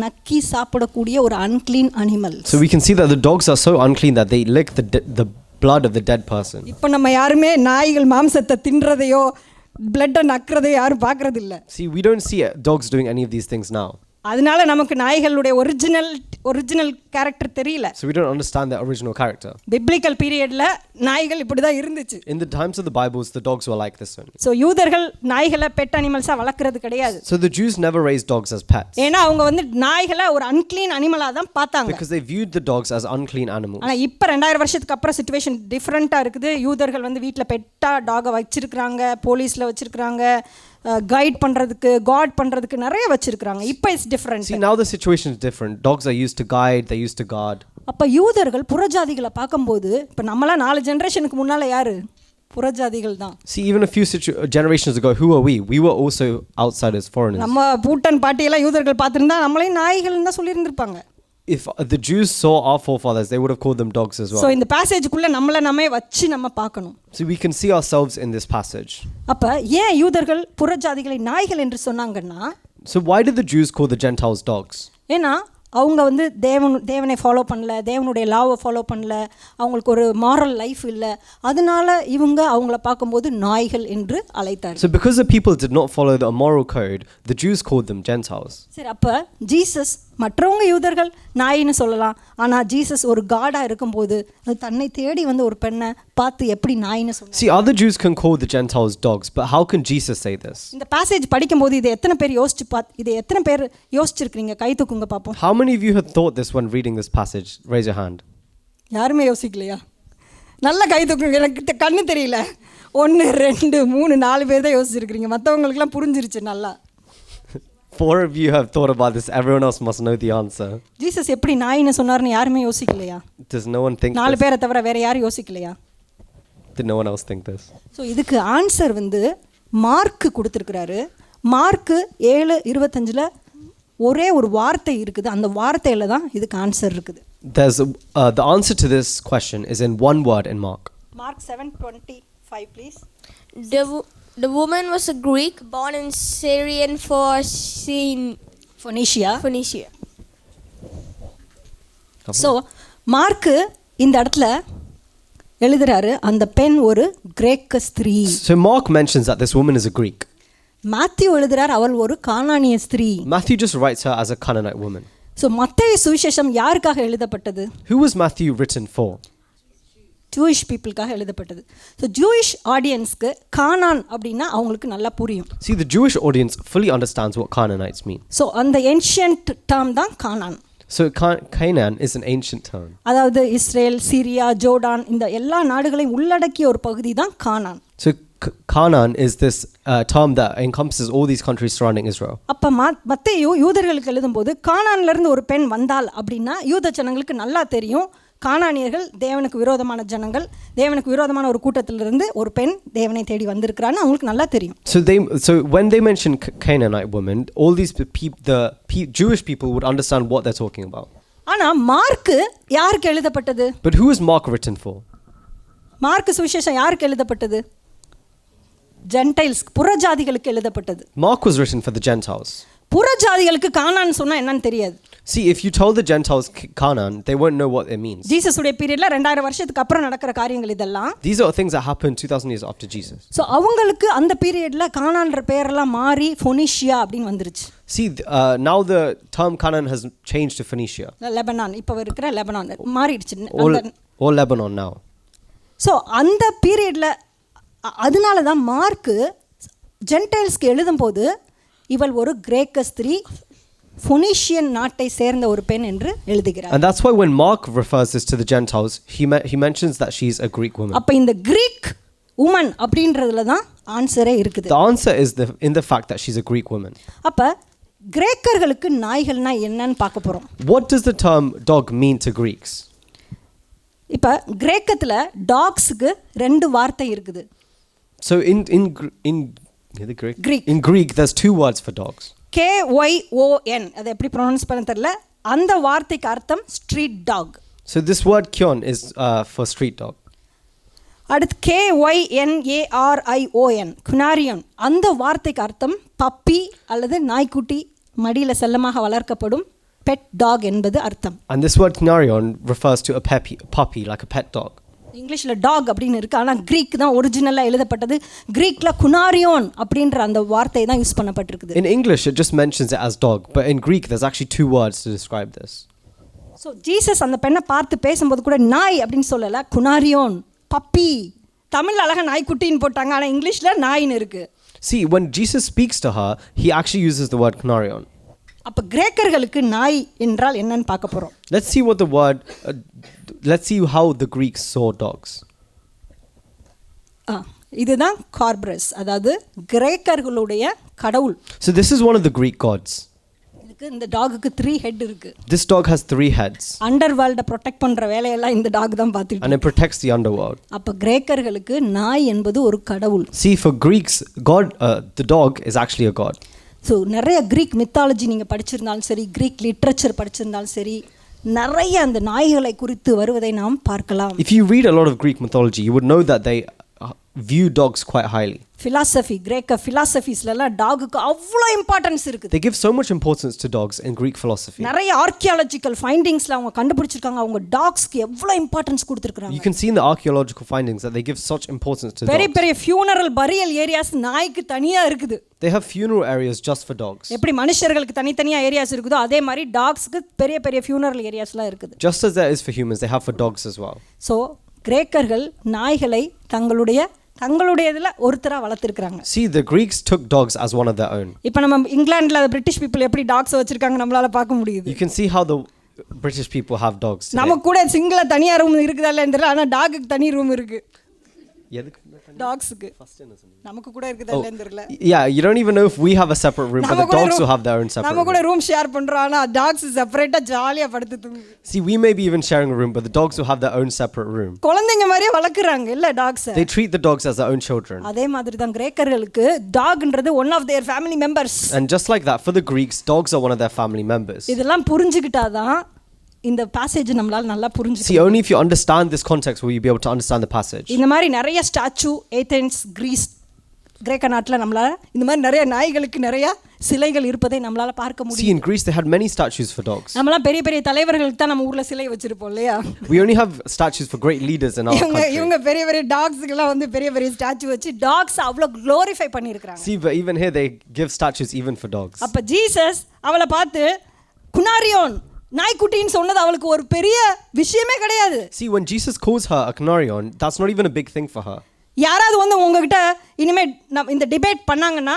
நக்கி சாப்பிடக்கூடிய ஒரு unclean animal. So we can see that the dogs are so unclean that they lick the blood of the dead person. இப்போ நம்ம யாருமே நாய்கள் மாம்சத்தை தின்றதையோ பிளட்டை நக்கிறதையோ யாரும் பார்க்கறது இல்ல. See, we don't see dogs doing any of these things now. அதனால நமக்கு நாய்களுடைய ஒரிஜினல் கேரக்டர் தெரியல. So we don't understand their original character. Biblical பீரியட்ல நாய்கள் இப்படி தான் இருந்துச்சு. In the times of the Bibles, the dogs were like this only. So யூதர்கள் நாய்களை பெட் அனிமல்ஸா வளர்க்கறது கிடையாது. So the Jews never raised dogs as pets. ஏன்னா அவங்க வந்து நாய்களை ஒரு அன்க்ளீன் அனிமலா தான் பார்த்தாங்க. Because they viewed the dogs as unclean animals. ஆனா இப்போ 2000 வருஷத்துக்கு அப்புறம் சிச்சுவேஷன் டிஃபரெண்டா இருக்குது. யூதர்கள் வந்து வீட்டில் பெட்டா டாகை வச்சிருக்கிறாங்க, போலீஸ்ல வச்சிருக்கிறாங்க, கைட் பண்றதுக்கு காட் பண்றதுக்கு நிறைய வச்சிருக்காங்க. இப்போ it's different. See, now the situation is different. Dogs are used to guide, they're used to guard. அப்போ யூதர்கள் புறஜாதிகளை பார்க்கும்போது இப்போ நம்மளாம் 4 ஜென்ரேஷனுக்கு முன்னால் யார்? புறஜாதிகள் தான். See, even a few generations ago, who are we? We were also outsiders, foreigners. நம்ம பூட்டன் பாட்டியெல்லாம் யூதர்கள் பார்த்துருந்தா நம்மளையும் நாய்கள்னு தான் சொல்லியிருந்திருப்பாங்க. If the Jews saw our forefathers, they would have called them dogs as well. So இந்த பேசேஜுக்குள்ளே நம்மை வச்சு நம்ம பார்க்கணும். So we can see ourselves in this passage. அப்போ ஏன் யூதர்கள் புறஜாதிகளை நாய்கள் என்று சொன்னாங்கன்னா, So why did the Jews call the Gentiles dogs? ஏன்னா அவங்க வந்து தேவனை ஃபாலோ பண்ணல, தேவனுடைய லாவை ஃபாலோ பண்ணல, அவங்களுக்கு ஒரு மாரல் லைஃப் இல்லை, அதனால இவங்க அவங்கள பார்க்கும்போது நாய்கள் என்று அழைத்தார்கள். So because the people did not follow the moral code, the Jews called them Gentiles. சரி, அப்போ ஜீசஸ் மற்றவங்க யூதர்கள் நாயின்னு சொல்லலாம், ஆனால் ஜீசஸ் ஒரு காடாக இருக்கும்போது அது தன்னை தேடி வந்து ஒரு பெண்ணை பார்த்து எப்படி நாயின்னு சொல்லுவாங்க? See, other Jews can call the Gentiles dogs, but how can Jesus say this? இந்த பேசேஜ் படிக்கும்போது இதை எத்தனை பேர் யோசிச்சிருக்கீங்க? கை தூக்குங்க பார்ப்போம். How many of you have thought this when reading this passage? Raise your hand. யாருமே யோசிக்கலையா? நல்ல கை தூக்குங்க. எனக்கு கண்ணு தெரியல. 1 2 3 4 பேர் தான் யோசிச்சிருக்கிறீங்க. மற்றவங்களுக்குலாம் புரிஞ்சிருச்சு நல்லா. 4 of you have thought about this. Everyone else must know the answer. Jesus எப்படி நாயின்னு சொன்னார்னு யாருமே யோசிக்கலையா? Does no one think 4 this? பேரை தவிர வேற யாரும் யோசிக்கலையா? Did no one else think this? So இதுக்கு ஆன்சர் வந்து மார்க்கு கொடுத்துருக்கிறாரு. மார்க்கு 7:25 ஒரே ஒரு வார்த்தை இருக்குது, அந்த வார்த்தையில் தான் இதுக்கு ஆன்சர் இருக்குது. There's the answer to this question is in one word in Mark. Mark 7:25 please. The woman was a Greek born in Syrian Phoenicia. Okay. So mark இந்த இடத்துல எழுதுறாரு அந்த பெண் ஒரு கிரேக்க ஸ்திரீ. So Mark mentions that this woman is a Greek. மாத்தியூ எழுதுறார் அவள் ஒரு கானானிய ஸ்திரீ. Matthew just writes her as a Canaanite woman. So மத்தேயு சுவிசேஷம் யாருக்காக எழுதப்பட்டது? Who was Matthew written for? Jewish பீப்புளுக்காக எழுதப்பட்டது. ஸோ ஜூயிஷ் ஆடியன்ஸ்க்கு கானான் அப்படின்னா அவங்களுக்கு நல்லா புரியும். See, the Jewish audience fully understands what Canaanites mean. So அந்த ஏன்ஷியன்ட் டேர்ம் தான் கானான். So Canaan is an ancient term. அதாவது இஸ்ரேல், சிரியா, ஜோர்டான் இந்த எல்லா நாடுகளையும் உள்ளடக்கிய ஒரு பகுதி தான் கானான். So Canaan is this term that encompasses all these countries surrounding Israel. அப்போ மத்தேயு யூதர்களுக்கு எழுதும்போது கானான்லேருந்து ஒரு பெண் வந்தாள் அப்படின்னா யூத ஜனங்களுக்கு நல்லா தெரியும் கானானியர்கள் தேவனுக்கு விரோதமான ஜனங்கள், தேவனுக்கு விரோதமான ஒரு கூட்டத்திலிருந்து ஒரு பெண் தேவனை தேடி வந்திருக்கிறான்னு அவங்களுக்கு நல்லா தெரியும். So when they mention Canaanite women, all these Jewish people would understand what they're talking about. ஆனால் மார்க்கு யாருக்கு எழுதப்பட்டது? But who is Mark written for? Mark சுவிசேஷம் யாருக்கு எழுதப்பட்டது? ஜென்டைல்ஸ், புறஜாதிகளுக்கு எழுதப்பட்டது. Mark was written for the Gentiles. புறஜாதிகளுக்கு கானான் சொன்னா என்னன்னு தெரியாது. See, if you told the Gentiles Canaan, they won't know what it means. Jesus உடைய பீரியட்ல 2000 வருஷத்துக்கு அப்புறம் நடக்கிற காரியங்கள் இதெல்லாம். These are things that happened 2000 years after Jesus. So அவங்களுக்கு அந்த பீரியட்ல கானான்ற பேரெல்லாம் மாறி ஃபோனிஷியா அப்படின்னு வந்துருச்சு. See, now the term Canaan has changed to Phoenicia. Lebanon, இப்போ இருக்கிற லெபனான் மாறிடுச்சு. Or Lebanon now. ஸோ அந்த பீரியட்ல அதனால தான் மார்க்கு ஜென்டைல்ஸ்க்கு எழுதும்போது இவள் ஒரு கிரேக்க ஸ்திரீ, ஃபோனிஷியன் நாட்டை சேர்ந்த ஒரு பெண் என்று எழுதுகிறார். And that's why when Mark refers this to the Gentiles, he mentions that she's a Greek woman. அப்ப இந்த கிரீக் woman அப்படின்றதுல தான் ஆன்சரே இருக்குது. The answer is in the fact that she's a Greek woman. அப்ப கிரேக்கர்களுக்கு நாய்கள்னா என்னன்னு பார்க்க போறோம். What does the term dog mean to Greeks? இப்ப கிரேக்கத்துல டாக்ஸ்க்கு 2 வார்த்தை இருக்குது. So in Greek there's 2 words for dogs. KYON, அது எப்படி ப்ரொனவுன்ஸ் பண்ண தெரியல. அந்த வார்த்தைக்கு அர்த்தம் street dog. So this word kyon is for street dog. அடுத்து KYNARION, குனாரியோன், அந்த வார்த்தைக்கு அர்த்தம் பப்பி அல்லது நாய்க்குட்டி, மடியில் செல்லமாக வளர்க்கப்படும் பெட் டாக் என்பது அர்த்தம். And this word knarion refers to a puppy like a pet dog. இங்கிலீஷில் டாக் அப்படின்னு இருக்குது, ஆனால் க்ரீக் தான் ஒரிஜினலாக எழுதப்பட்டது. க்ரீக்கில் குனாரியோன் அப்படின்ற அந்த வார்த்தை தான் use பண்ணப்பட்டிருக்குது. In English it just mentions it as dog, but in Greek there's actually 2 words to describe this. So Jesus அந்த பெண்ணை பார்த்து பேசும்போது கூட நாய் அப்படின்னு சொல்லலை, குனாரியோன், பப்பி. தமிழ் அழகாக நாய்க்குட்டின்னு போட்டாங்க, ஆனால் இங்கிலீஷில் நாயின்னு இருக்குது. See, when Jesus speaks to her, he actually uses the word knarion. அப்போ கிரேக்கர்களுக்கு நாய் என்றால் என்னன்னு பார்க்க போகிறோம். Let's see how the Greeks saw dogs. இதுதான் கார்பரஸ், அதாவது கிரேக்கர்களுடைய கடவுள். So this is one of the Greek gods. இருக்கு. இந்த டாகுக்கு 3 ஹெட் இருக்கு. This dog has 3 heads. Under world protect பண்ற வேலையெல்லாம் இந்த டாக் தான் பார்த்துட்டு. And it protects the underworld. அப்ப கிரேக்கர்களுக்கு நாய் என்பது ஒரு கடவுள். See, for Greeks, God, the dog is actually a god. So நிறைய கிரீக் மித்தாலஜி நீங்கள் படிச்சிருந்தாலும் சரி, கிரீக் லிட்ரேச்சர் படிச்சிருந்தாலும் சரி, நிறைய அந்த நாய்களை குறித்து வருவதை நாம் பார்க்கலாம். If you read a lot of Greek mythology, you would know that they view dogs quite highly. Philosophy, கிரேக்க ஃபிலாசபிஸ்லாம் டாகுக்கு அவ்வளோ இம்பார்ட்டன்ஸ் இருக்குது. They give so much importance to dogs in Greek philosophy. நிறைய ஆர்கியாலஜிக்கல் ஃபைண்டிங்ஸ்ல அவங்க கண்டுபிடிச்சிருக்காங்க, அவங்க டாக்ஸ்க்கு எவ்வளோ இம்பார்ட்டன்ஸ் கொடுத்துருக்காங்க. You can see in the archaeological findings that they give such importance to பெரிய dogs. பெரிய ஃபியூனரல் பரியல் ஏரியாஸ் நாய்க்கு தனியா இருக்குது. They have funeral areas just for dogs. எப்படி மனுஷர்களுக்கு தனித்தனியா ஏரியாஸ் இருக்குதோ அதே மாதிரி டாக்ஸ்க்கு பெரிய பெரிய ஃபியூனரல் ஏரியாஸ்லாம் இருக்குது. Just as there is for humans, they have for dogs as well. So கிரேக்கர்கள் நாய்களை தங்களுடையதுல ஒருத்தரா வளர்த்திருக்காங்க. See, the Greeks took dogs as one of their own. இப்போ நம்ம இங்கிலாந்துல பிரிட்டிஷ் பீப்புள் எப்படி டாக்ஸ் வச்சிருக்காங்க நம்மளால பார்க்க முடியுது. You can see how the British people have dogs today. நமக்கு கூட சிங்கிளா தனியா ரூம் இருக்குதா இல்லன்னு தெரியல, ஆனா டாகுக்கு தனி ரூம் இருக்கு. டாக்ஸ்க்கு நமக்கு கூட இருக்குதா இல்லன்னு தெரியல. Yeah, you don't even know if we have a separate room, but the dogs will have their own separate room. நம்ம கூட ரூம் ஷேர் பண்றோம், ஆனா டாக்ஸ் செப்பரேட்டா ஜாலியா படுத்து தூங்குது. See, we may be even sharing a room, but the dogs will have their own separate room. குழந்தைங்க மாதிரியே வளர்க்குறாங்க இல்ல tax. They treat the dogs as their own children. அதே மாதிரி தான் கிரேக்கர்களுக்கு டாக்ன்றது one of their family members. And just like that, for the Greeks, dogs are one of their family members. இதெல்லாம் புரிஞ்சுக்கிட்டாதான் இந்த passage நம்மளால நல்லா புரிஞ்சுக்க. See, only if you understand this context will you be able to understand the passage. இந்த மாதிரி நிறைய statue Athens, Greece, கிரேக்க நாட்டுல நம்மளால இந்த மாதிரி நிறைய நாய்களுக்கு நிறைய சிலைகள் இருப்பதை நம்மளால பார்க்க முடியும். See, in Greece they had many statues for dogs. நம்மலாம் பெரிய பெரிய தலைவர்களுக்கு தான் நம்ம ஊர்ல சிலை வச்சிருப்போம் இல்லையா? We only have statues for great leaders in our country. இவங்க பெரிய பெரிய டாக்ஸ்க்குலாம் வந்து பெரிய பெரிய ஸ்டாச்சு வச்சு டாக்ஸ் அவ்ளோ க்ளோரிஃபை பண்ணிருக்காங்க. See, but even here they give statues even for dogs. அப்ப ஜீசஸ் அவளை பார்த்து குனாரியோன் நாய்க்குட்டின்னு சொன்னது அவளுக்கு ஒரு பெரிய விஷயமே கிடையாது. See, when Jesus calls her a canarion, that's not even a big thing for her. யாராவது வந்து உங்ககிட்ட இனிமே இந்த டிபேட் பண்ணாங்கன்னா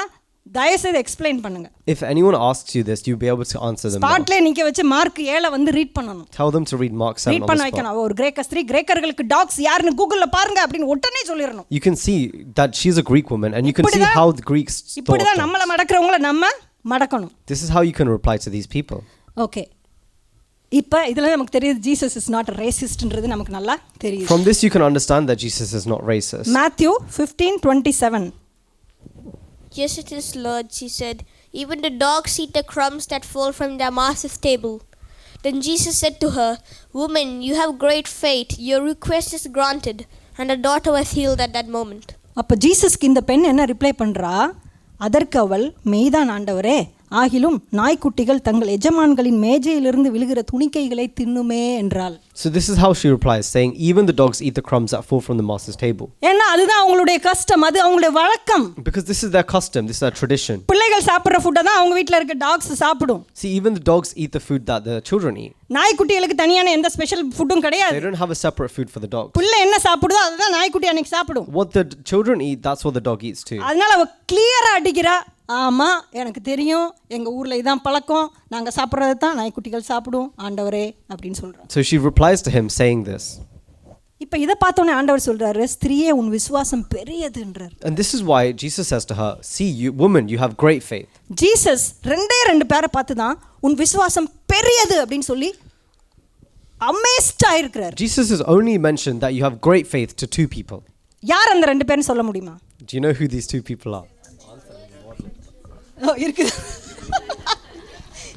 தயவுசெய்து எக்ஸ்பிளைன் பண்ணுங்க. If anyone asks you this, you'll be able to answer them. ஸ்பாட்ல நிக்க வச்சு மார்க் 7 வந்து ரீட் பண்ணனும். Tell them to read Mark 7 read பண்ண வைக்கணும். ஒரு கிரேக்க ஸ்திரீ கிரேக்கர்களுக்கு டாக்ஸ் யாருன்னு கூகுள்ல பாருங்க அப்படினு உடனே சொல்லிரணும். You can see that she's a Greek woman and you can see how the Greeks thought. இப்படி தான் நம்மள மடக்குறவங்கள நம்ம மடக்கணும். This is how you can reply to these people. Okay. இப்ப இதெல்லாம் நமக்கு தெரியுது ஜீசஸ் இஸ் நாட் ரேசிஸ்ட்ன்றது நமக்கு நல்லா தெரியுது. From this you can understand that Jesus is not racist. Matthew 15:27. Yes, it is, Lord, she said. Even the dogs eat the crumbs that fall from their master's table. Then Jesus said to her, Woman, you have great faith. Your request is granted. And her daughter was healed at that moment. அப்ப ஜீசஸ்க்கு இந்த பெண் என்ன reply பண்றா? அதற்கு அவள், மெய்தான் ஆண்டவரே, ஆகிலும் நாய்க்குட்டிகள் தங்கள் எஜமான்களின் மேஜையிலிருந்து விழுகிற துணிக்கைகளை தின்னுமே என்றாள். So this is how she replies, saying, even the dogs eat the crumbs that fall from the master's table. ஏன்னா அதுதான் அவங்களுடைய கஷ்டம், அது அவங்களுடைய வழக்கம். Because this is their custom, this is their tradition. பிள்ளைகள் சாப்பிடுற ஃபுட் தான் அவங்க வீட்ல இருக்க டாக்ஸ் சாப்பிடும். See, even the dogs eat the food that the children eat. நாய்க்குட்டிகளுக்கு தனியான எந்த ஸ்பெஷல் ஃபுட்டும் கிடையாது. They don't have a separate food for the dogs. பிள்ளை என்ன சாப்பிடுதோ அதுதான் நாய்க்குட்டி அன்னைக்கு சாப்பிடும். What the children eat, that's what the dog eats too. அதனால அவ கிளியரா அடிக்கிறா, ஆமா எனக்கு தெரியும், எங்க ஊர்ல இதான் பழக்கம், நாங்க சாப்பிடுறது தான் நாய்க்குட்டிகள் சாப்பிடும் ஆண்டவரே அப்படின்னு சொல்றாங்க. So she replies to him saying this. இப்போ இத பார்த்தோனே ஆண்டவர் சொல்றாரு, ஸ்திரியே உன் விசுவாசம் பெரியதுன்றார். And this is why Jesus says to her, see, you woman, you have great faith. Jesus ரெண்டு பேரை பார்த்து தான் உன் விசுவாசம் பெரியது அப்படின்னு சொல்லி amazed ஆயிருக்கிறார். Jesus has only mentioned that you have great faith to 2 people. யார் அந்த 2 பேர்னு சொல்ல முடியுமா? Do you know who these 2 people are? இருக்குது.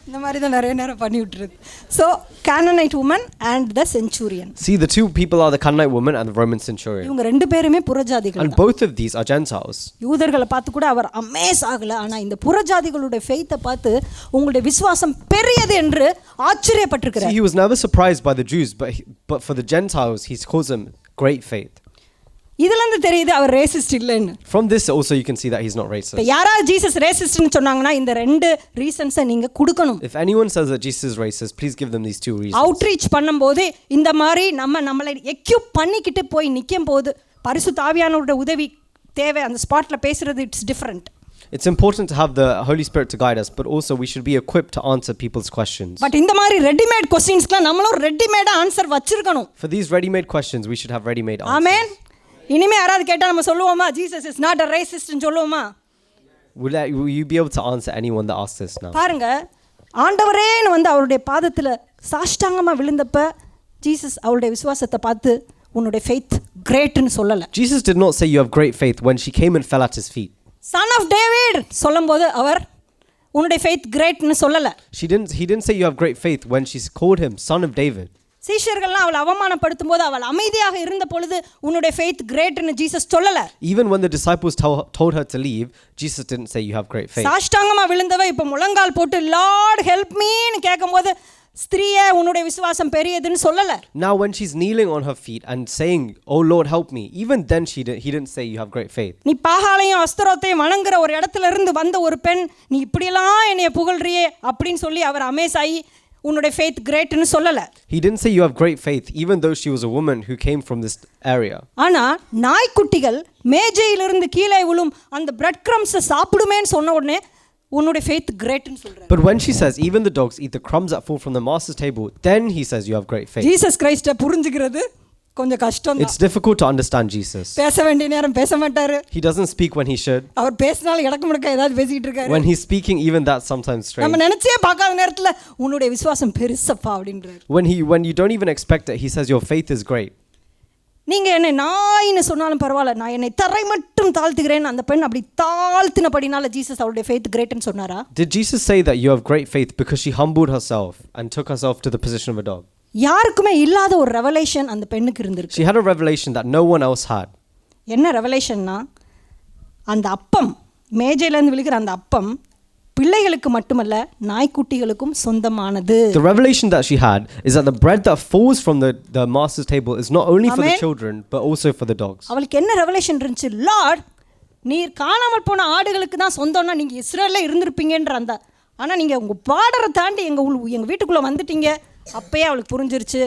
இந்த மாதிரி தான் நிறைய நேரம் பண்ணி விட்டுருது. So Canaanite woman and the centurion. See, the 2 people are the Canaanite woman and the Roman centurion. இவங்க 2 பேருமே புறஜாதிகள். And both of these are Gentiles. யூதர்களை பார்த்து கூட அவர் அமேஸ் ஆகல, ஆனா இந்த புறஜாதிகளுடைய ஃபெய்த்தை பார்த்து உங்களுடைய விசுவாசம் பெரியது என்று ஆச்சரியப்பட்டிருக்கிறார். See, he was never surprised by the Jews, but for the Gentiles he calls them great faith. இதுல இருந்து தெரியுது அவர் ரேசிஸ்ட் இல்லைன்னு. From this also you can see that he's not racist. இப்ப யாராவது ஜீசஸ் ரேசிஸ்ட்னு சொன்னாங்கன்னா இந்த 2 ரீசன்ஸை நீங்க கொடுக்கணும். If anyone says that Jesus is racist, please give them these 2 reasons. Outreach பண்ணும்போது இந்த மாதிரி நம்மளை எக்யூப் பண்ணிக்கிட்டு போய் நிக்கும் போது பரிசுத்த ஆவியானவருடைய உதவி தேவை. அந்த ஸ்பாட்ல பேசுறது it's different. It's important to have the Holy Spirit to guide us, but also we should be equipped to answer people's questions. But இந்த மாதிரி ரெடிமேட் क्वेश्चंसக்குலாம் நம்மளும் ரெடிமேடா ஆன்சர் வச்சிருக்கணும். For these ready-made questions, we should have ready-made answers. ஆமென். இனிமே யாராவது கேட்டா நம்ம சொல்லுவோமா Jesus is not a racist ன்னு சொல்லுவோமா? Will you be able to answer anyone that asks this now? பாருங்க, ஆண்டவரேன்னு வந்து அவருடைய பாதத்தில் சாஷ்டாங்கமாக விழுந்தப்ப ஜீசஸ் அவருடைய விசுவாசத்தை பார்த்து உன்னுடைய ஃபெய்த் கிரேட்னு சொல்லலை. Jesus did not say you have great faith when she came and fell at his feet. Son of David சொல்லும்போது அவர் உன்னுடைய ஃபெய்த் கிரேட்னு சொல்லலை. He didn't say you have great faith when she called him son of David. சீஷர்கள்லாம் அவளை அவமானப்படுத்தும் போது அவள் அமைதியாக இருந்த பொழுது உன்னுடைய ஃபெய்த் கிரேட்னு ஜீசஸ் சொல்லலை. Even when the disciples told her to leave, Jesus didn't say you have great faith. சாஷ்டாங்கமாக விழுந்தவ இப்போ முழங்கால் போட்டு லார்ட் ஹெல்ப் மீன்னு கேட்கும்போது ஸ்திரியே உன்னுடைய விசுவாசம் பெரியதுன்னு சொல்லலை. Now when she's kneeling on her feet and saying, oh Lord help me, even then he didn't say you have great faith. நீ பாகாலையும் அஸ்தரோத்தையும் வணங்குற ஒரு இடத்துல இருந்து வந்த ஒரு பெண் நீ இப்படியெல்லாம் என்னைய புகழ்றியே அப்படின்னு சொல்லி அவர் அமேஸ் ஆகி உன்னுடைய ஃபெய்த் கிரேட்னு சொல்லலை. He didn't say you have great faith even though she was a woman who came from this area. ஆனா நாய்க்குட்டிகள் மேஜையிலிருந்து கீழே விழும் அந்த பிரெட் கிரம்ஸை சாப்பிடுமேன்னு சொன்ன உடனே உன்னுடைய ஃபெய்த் கிரேட்னு சொல்றாரு. But when she says even the dogs eat the crumbs that fall from the master's table, then he says you have great faith. Jesus Christ புரிஞ்சுக்கிறது கொஞ்சம் கஷ்டம். It's difficult to understand Jesus. பேச வேண்டிய நேரம் பேச மாட்டாரு. He doesn't speak when he should. அவர் பேசினாலும் இடக்கு முடக்க ஏதாவது பேசிட்டு இருக்காரு. When he's speaking, even that's sometimes strange. நம்ம நினைச்சே பார்க்காத நேரத்துல உன்னுடைய விசுவாசம் பெருசப்பா அப்படின்றாரு. When you don't even expect it, he says your faith is great. நீங்க என்னை நாயின்னு சொன்னாலும் பரவாயில்ல, நான் என்னை தரை மட்டும் தாழ்த்துகிறேன்னு அந்த பெண் அப்படி தாழ்த்தினபடினால ஜீசஸ் அவருடைய ஃபெய்த் கிரேட்னு சொன்னாரா? Did Jesus say that you have great faith because she humbled herself and took herself to the position of a dog? யாருக்குமே இல்லாத ஒரு ரெவலேஷன் அந்த பெண்ணுக்கு இருந்திருக்கு. She had a revelation that no one else had. என்ன ரெவலேஷன்னா அந்த அப்பம் மேஜையிலேருந்து விழுகிற அந்த அப்பம் பிள்ளைகளுக்கு மட்டுமல்ல நாய்க்குட்டிகளுக்கும் சொந்தமானது. The revelation that she had is that the bread that falls from the master's table is not only for the children but also for the dogs. அவளுக்கு என்ன ரெவலேஷன் இருந்துச்சு? லார்ட் நீர் காணாமல் போன ஆடுகளுக்கு தான் சொந்தம்னா நீங்க இஸ்ரேல்ல இருந்திருப்பீங்கன்ற அந்த, ஆனா நீங்க உங்க பார்டரை தாண்டி எங்க வீட்டுக்குள்ள வந்துட்டீங்க. அப்பயே அவளுக்கு புரிஞ்சிருச்சு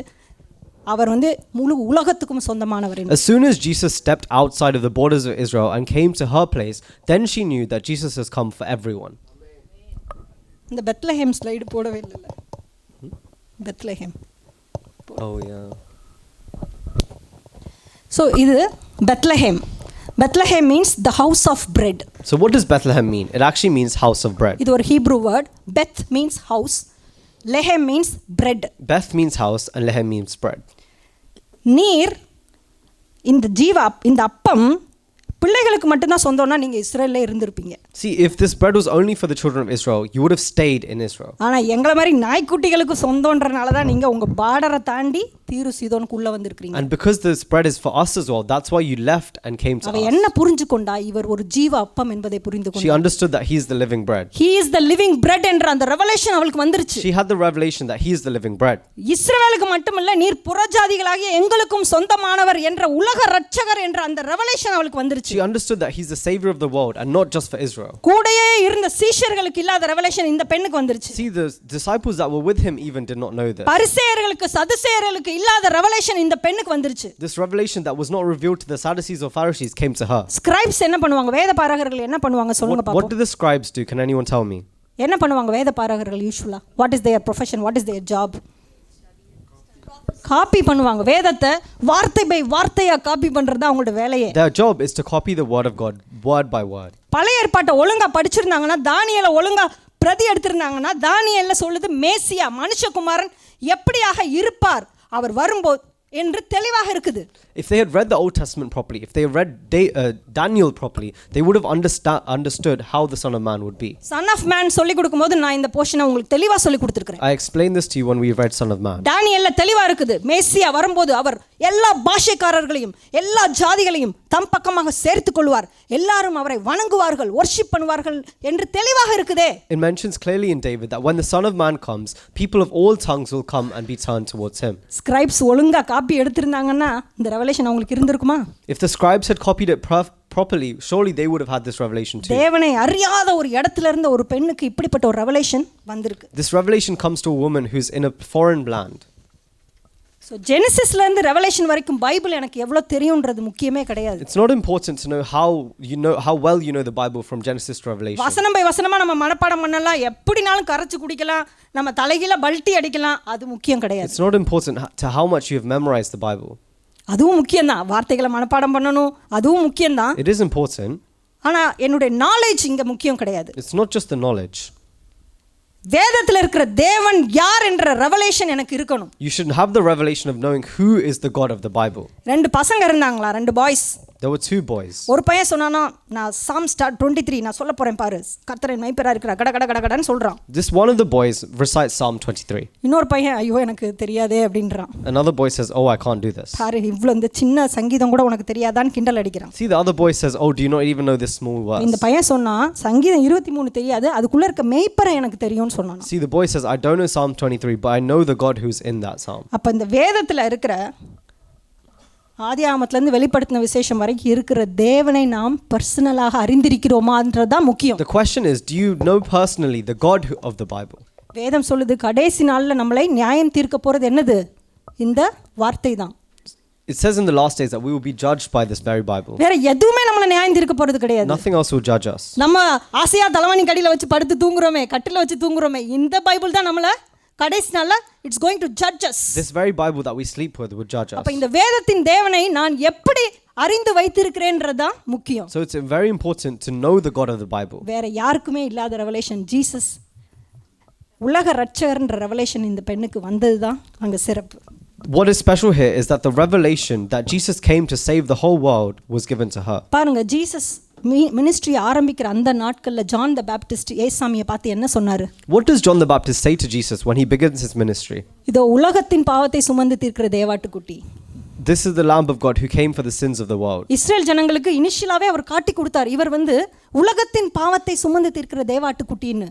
அவர் வந்து முழு உலகத்துக்கும் சொந்தமானவர். As soon as Jesus stepped outside of the borders of Israel and came to her place, then she knew that Jesus has come for everyone. இந்த பெத்லஹேம் ஸ்லைடு போடவே இல்லைல்ல. பெத்லஹேம். Oh yeah. So இது Bethlehem. Bethlehem means the house of bread. So what does Bethlehem mean? It actually means house of bread. இது ஒரு Hebrew word. Beth means house, Lehem means bread. Beth means house and Lehem means bread. நீர் இந்த அப்பம் பிள்ளைகளுக்கு மட்டும்தான் சொந்தம்னா நீங்க இஸ்ரேல்ல இருந்திருப்பீங்க. See, if this bread was only for the children of Israel, you would have stayed in Israel. ஆனா எங்கள மாதிரி நாய்க்குட்டிகளுக்கு சொந்தம்ன்றனால தான் நீங்க உங்க பார்டரை தாண்டி தீரு சீதோனுக்குள்ள வந்திருக்கீங்க. And because this bread is for us as well, that's why you left and came to us. அவ என்ன புரிஞ்சுக்கொண்டா? இவர் ஒரு ஜீவ அப்பம் என்பதை புரிந்துகொண்டா. She understood that he is the living bread. He is the living bread என்ற அந்த ரெவலேஷன் அவளுக்கு வந்துருச்சு. She had the revelation that he is the living bread. இஸ்ரவேலுக்கு மட்டுமல்ல நீர் புறஜாதிகளாகிய எங்களுக்கும் சொந்தமானவர் என்ற உலக இரட்சகர் என்ற அந்த ரெவலேஷன் அவளுக்கு வந்துருச்சு. She understood that he's the savior of the world and not just for Israel. கூடயே இருந்த சீஷர்களுக்கு இல்லாத ரெவலேஷன் இந்த பெண்ணுக்கு வந்துருச்சு. See, the disciples that were with him even did not know this. பரிசேயர்களுக்கு சதுசேயர்களுக்கு இல்லாத ரெவலேஷன் இந்த பெண்ணுக்கு வந்துருச்சு. This revelation that was not revealed to the Sadducees or Pharisees came to her. Scribes என்ன பண்ணுவாங்க? வேத பாரகர்கள் என்ன பண்ணுவாங்க சொல்லுங்க பாப்போம். What do the scribes do? Can anyone tell me? என்ன பண்ணுவாங்க வேத பாரகர்கள் யூசுவலா? What is their profession? What is their job? Copy பண்ணுவாங்க. வேதத்தை வார்த்தை பை வார்த்தையா காப்பி பண்றது அவங்களோட வேலையே. Their job is to copy the word of God word by word. பழைய ஏற்பாட்டை ஒழுங்கா படிச்சிருந்தாங்கன்னா தானியேலை ஒழுங்கா பிரதி எடுத்திருந்தாங்கன்னா தானியேல்ல சொல்லுது மேசியா மனுஷகுமாரன் எப்படியாக இருப்பார் அவர் வரும்போது என்று தெளிவாக இருக்குது. If they had read the Old Testament properly, if they had read Daniel properly, they would have understood how the Son of Man would be. Son of Man சொல்லி கொடுக்கும்போது நான் இந்த போர்ஷனை உங்களுக்கு தெளிவா சொல்லி கொடுத்திருக்கிறேன். I explained this to you when we read Son of Man. தானியேல்ல தெளிவா இருக்குது. மேசியா வரும்போது அவர் எல்லா பாஷைக்காரர்களையும் எல்லா ஜாதிகளையும் தம் பக்கமாக சேர்த்துக் கொள்வார். எல்லாரும் அவரை வணங்குவார்கள், worship பண்ணுவார்கள் என்று தெளிவாக இருக்குதே. It mentions clearly in David that when the Son of Man comes, people of all tongues will come and be turned towards him. Scribes ஒழுங்கா காப்பி எடுத்திருந்தாங்கன்னா இந்த ரெவலேஷன் அவங்களுக்கு இருந்திருக்குமா? If the scribes had copied it properly, surely they would have had this revelation too. தேவனை அறியாத ஒரு இடத்துல இருந்த ஒரு பெண்ணுக்கு இப்படிப்பட்ட ஒரு ரெவலேஷன் வந்திருக்கு. This revelation comes to a woman who's in a foreign land. So ஜெனசிஸ்ல இருந்து ரெவலேஷன் வரைக்கும் பைபிள் எனக்கு எவ்வளவு தெரியும்ன்றது முக்கியமே கிடையாது. It's not important to know how well you know the Bible from Genesis to Revelation. வசனம் பை வசனமா நம்ம மனப்பாடம் பண்ணலாம், எப்படினாலும் கரைச்சு குடிக்கலாம், நம்ம தலைகீழ பல்டி அடிக்கலாம், அது முக்கியம் கிடையாது. It's not important to how much you have memorized the Bible. அதுவும் முக்கியம்தான். வார்த்தைகளை மனப்பாடம் பண்ணணும், அதுவும் முக்கியம்தான். It is important. ஆனா என்னுடைய நாலேஜ் இங்க முக்கியம் கிடையாது. It's not just the knowledge. வேதத்தில் இருக்கிற தேவன் யார் என்ற ரெவலேஷன் எனக்கு இருக்கணும். You should have the revelation of knowing who is the God of the Bible. 2 பசங்க இருந்தாங்களா, 2 பாய்ஸ். There were 2 boys. ஒரு பையன் சொன்னானா, நான் Psalm 23 நான் சொல்ல போறேன் பாரு, கர்த்தரின் மேய்ப்பரா இருக்கிற கட கட கட கடன்னு சொல்றான். This one of the boys recites Psalm 23. இன்னொரு பையன் ஐயோ எனக்கு தெரியாதே அப்படின்றான். Another boy says, "Oh, I can't do this." பாரு இவ்வளவு இந்த சின்ன சங்கீதம் கூட உனக்கு தெரியாதான்னு கிண்டல் அடிக்கிறான். See, the other boy says, "Oh, do you not even know this small இந்த verse?" பையன் சொன்னா சங்கீதம் 23 தெரியாது, அதுக்குள்ள இருக்க மேய்ப்பரை எனக்கு தெரியும்னு சொன்னான். See, the boy says, "I don't know Psalm 23, but I know the God who's in that psalm." அப்ப இந்த வேதத்துல இருக்கிற ஆதியாகமத்திலிருந்து வெளிப்படுத்தின விசேஷம் வரைக்கும் இருக்கிற தேவனை நாம் பர்சனலாக அறிந்திருக்கிறோமான்றதுதான் முக்கியம். The question is, do you know personally the God of the Bible? வேதம் சொல்லுது கடைசி நாள்ல நம்மளை நியாயம் தீர்க்க போறது என்னது? இந்த வார்த்தை தான். It says in the last days that we will be judged by this very Bible. வேற எதுவுமே நம்மளை நியாயம் தீர்க்க போறது கிடையாது. Nothing else will judge us. நம்ம ஆசையா தலைவணி கடியில வச்சு படுத்து தூங்குறோமே, கட்டில வச்சு தூங்குறோமே, இந்த பைபிள் தான் நம்மளை கடைசி நாள்ல it's going to judge us. This very Bible that we sleep with will judge us. அப்ப இந்த வேதத்தின் தேவனை நான் எப்படி அறிந்து வைத்திருக்கிறேன்றதுதான் முக்கியம். So it's very important to know the God of the Bible. வேற யாருக்குமே இல்லாத ரெவலேஷன் ஜீசஸ் உலக ரட்சகர்ன்ற ரெவலேஷன் இந்த பெண்ணுக்கு வந்ததுதான் அங்க சிறப்பு. What is special here is that the revelation that Jesus came to save the whole world was given to her. பாருங்க, ஜீசஸ் மினிஸ்ட்ரி ஆரம்பிக்கிற அந்த நாட்கள்ல ஜான் த பேப்டிஸ்ட் ஏசாமியை பார்த்து என்ன சொன்னாரு? What does John the Baptist say to Jesus when he begins his ministry? இதோ உலகத்தின் பாவத்தை சுமந்து தீர்க்கிற தேவாட்டுக்குட்டி. This is the Lamb of God who came for the sins of the world. Israel ஜனங்களுக்கு இனிஷியலாவே அவர் காட்டி கொடுத்தார், இவர் உலகத்தின் பாவத்தை சுமந்து தீர்க்கிற தேவாட்டுக்குட்டின்னு.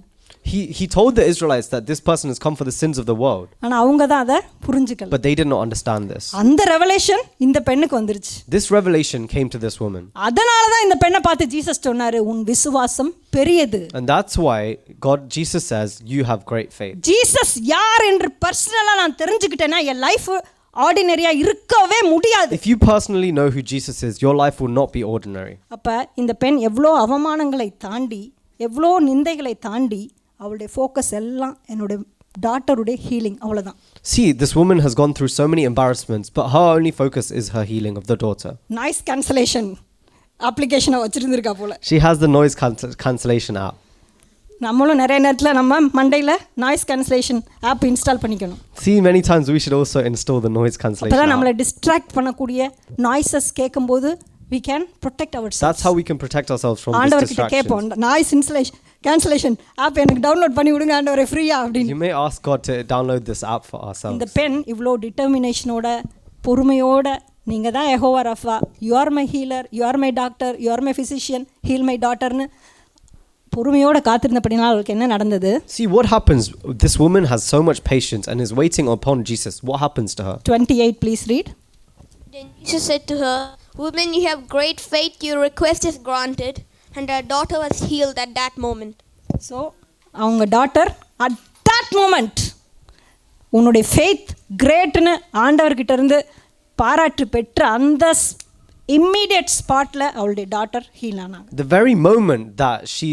He told the Israelites that this person has come for the sins of the world. ஆனா அவங்க தான் அதை புரிஞ்சுக்கல. But they did not understand this. அந்த ரெவலேஷன் இந்த பெண்ணுக்கு வந்துருச்சு. This revelation came to this woman. அதனால தான் இந்த பெண்ணை பார்த்து ஜீசஸ் சொன்னாரு, உன் விசுவாசம் பெரியது. And that's why Jesus says, you have great faith. Jesus யார் என்று பர்சனலா நான் தெரிஞ்சுக்கிட்டேன்னா என் லைஃப் ஆர்டினரியா இருக்கவே முடியாது. If you personally know who Jesus is, your life will not be ordinary. அப்ப இந்த பெண் எவ்வளோ அவமானங்களை தாண்டி, எவ்வளோ நிந்தைகளை தாண்டி, அவளுடைய ஃபோக்கஸ் எல்லாம் என்னோட டாட்டருடைய ஹீலிங், அவ்வளவுதான். See, this woman has gone through so many embarrassments, but her only focus is her healing of the daughter. Noise cancellation அப்ளிகேஷனை வச்சிருந்திருக்கா போல. She has the noise cancellation app. நம்மளும் நிறைய நேரத்தில் நம்ம மண்டையில் நாய்ஸ் கேன்சலேஷன் ஆப் இன்ஸ்டால் பண்ணிக்கணும். See, many times we should also install the noise cancellation அப்பதான் app. நம்மளை டிஸ்ட்ராக்ட் பண்ணக்கூடிய நாய்ஸஸ் கேட்கும்போது we can protect ourselves. That's how we can protect ourselves from this ஆண்டவர்கிட்ட distraction. கேட்போம், நாய்ஸ் கேன்சலேஷன் ஆப் எனக்கு download பண்ணி விடுங்க ஆண்டவரே ஃப்ரீயா அப்படின்னு. You may ask God to download this app for ourselves. இந்த பெண் இவ்வளோ டிட்டர்மினேஷனோட பொறுமையோட, நீங்கள் தான் Jehovah Rapha, you are my healer, you are my doctor, you are my physician, heal my டாட்டர்னு பொறுமையோட காத்திருந்தபடினால் அவளுக்கு என்ன நடந்தது? See what happens. This woman has so much patience and is waiting upon Jesus. What happens to her? 28 please read. Then Jesus said to her, "Woman, you have great faith, your request is granted." And her daughter was healed at that moment. So அவங்க daughter at that moment உன்னுடைய faith கிரேட்னு ஆண்டவர்கிட்ட இருந்து பாராட்டு பெற்ற அந்த immediate ஸ்பாட்டில் அவளுடைய daughter heel ஆனாங்க. The very moment that she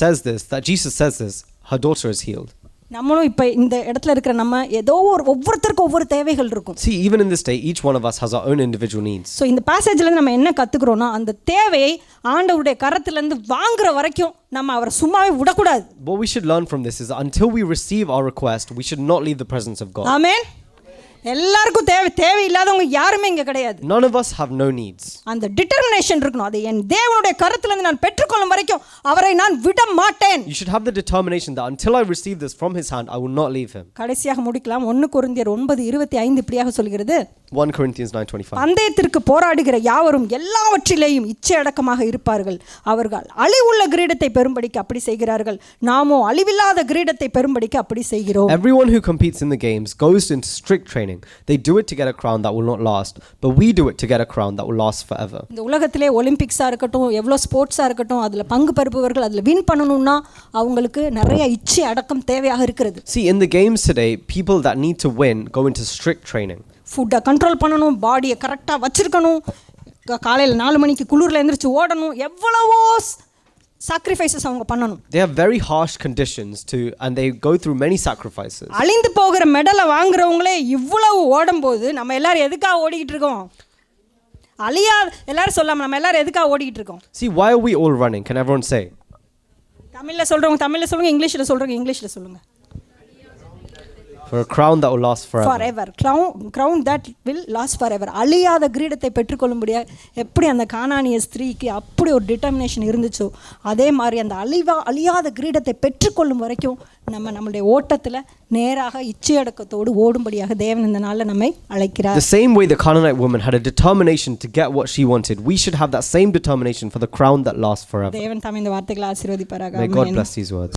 says this, that Jesus says this, her daughter is healed. நம்மளும் இப்போ இந்த இடத்துல இருக்கிற நம்ம ஏதோ ஒவ்வொருத்தருக்கும் ஒவ்வொரு தேவைகள் இருக்கும். See, even in this day, each one of us has our own individual needs. So இந்த பேசேஜில் நம்ம என்ன கற்றுக்குறோன்னா, அந்த தேவையை ஆண்டவருடைய கரத்திலேருந்து வாங்குற வரைக்கும் நம்ம அவரை சும்மாவே விடக்கூடாது. What we should learn from this is until we receive our request, we should not leave the presence of God. ஆமென். எல்லாருக்கும் தேவை இல்லாதவங்க யாருமே இங்கே கிடையாது. None of us have no needs. அந்த டிட்டர்மினேஷன் இருக்கணும், அதை என் தேவனுடைய கரத்திலிருந்து நான் பெற்றுக்கொள்ளும் வரைக்கும் அவரை நான் விட மாட்டேன். You should have the determination that until I receive this from his hand, I will not leave him. கடைசியாக முடிக்கலாம். 1 கொரிந்தியர் 9:25 இப்படியாக சொல்கிறது, 1 Corinthians 9:25. பந்தயத்திற்கு போராடுகிற யாவரும் எல்லாவற்றிலேயும் இச்சை அடக்கமாக இருப்பார்கள். அவர்கள் அழிவுள்ள கிரீடத்தை பெறும்படிக்கு அப்படி செய்கிறார்கள், நாமோ அழிவில்லாத கிரீடத்தை பெறும்படிக்கு அப்படி செய்கிறோம். Everyone who competes in the games goes into strict training. They do it to get a crown that will not last, but we do it to get a crown that will last forever. இந்த உலகத்திலே ஒலிம்பிக்ஸாக இருக்கட்டும், எவ்வளோ ஸ்போர்ட்ஸாக இருக்கட்டும், அதில் பங்கு பெறுபவர்கள் அதில் win பண்ணணும்னா அவங்களுக்கு நிறைய இச்சை அடக்கம் தேவையாக இருக்கிறது. See, in the games today, people that need to win go into strict training. ஃபுட்டை கண்ட்ரோல் பண்ணணும், பாடியை கரெக்டாக வச்சுருக்கணும், காலையில் 4 மணிக்கு குளிரில் எழுந்திரிச்சு ஓடணும், எவ்வளவோ சாக்ரிஃபைசஸ் அவங்க பண்ணணும். They have very harsh conditions and they go through many sacrifices. அழிந்து போகிற மெடலை வாங்குறவங்களே இவ்வளவு ஓடும்போது நம்ம எல்லாரும் எதுக்காக ஓடிக்கிட்டு இருக்கோம்? எல்லாரும் சொல்லாம நம்ம எல்லாரும் எதுக்காக ஓடிக்கிட்டு இருக்கோம்? See, why are we all running? Can everyone say? தமிழில் சொல்லுங்க, இங்கிலீஷில் சொல்லுங்க. For a crown that will last forever. Forever. Crown that will last forever. அழியாத கிரீடத்தை பெற்றுக்கொள்ளும்படியா எப்படி அந்த கானானிய ஸ்திரீக்கு அப்படி ஒரு டிட்டர்மினேஷன் இருந்துச்சோ அதே மாதிரி அந்த அழியாத கிரீடத்தை பெற்றுக்கொள்ளும் வரைக்கும் நம்மளுடைய ஓட்டத்தில் நேராக இச்சையடக்கத்தோடு ஓடும்படியாக தேவன் இந்த நாளில் நம்மை அழைக்கிறார். The same way the Canaanite woman had a determination to get what she wanted, we should have that same determination for the crown that lasts forever. தேவன் தாமே இந்த வார்த்தைகளை ஆசீர்வதிப்பாராக. May God bless these words.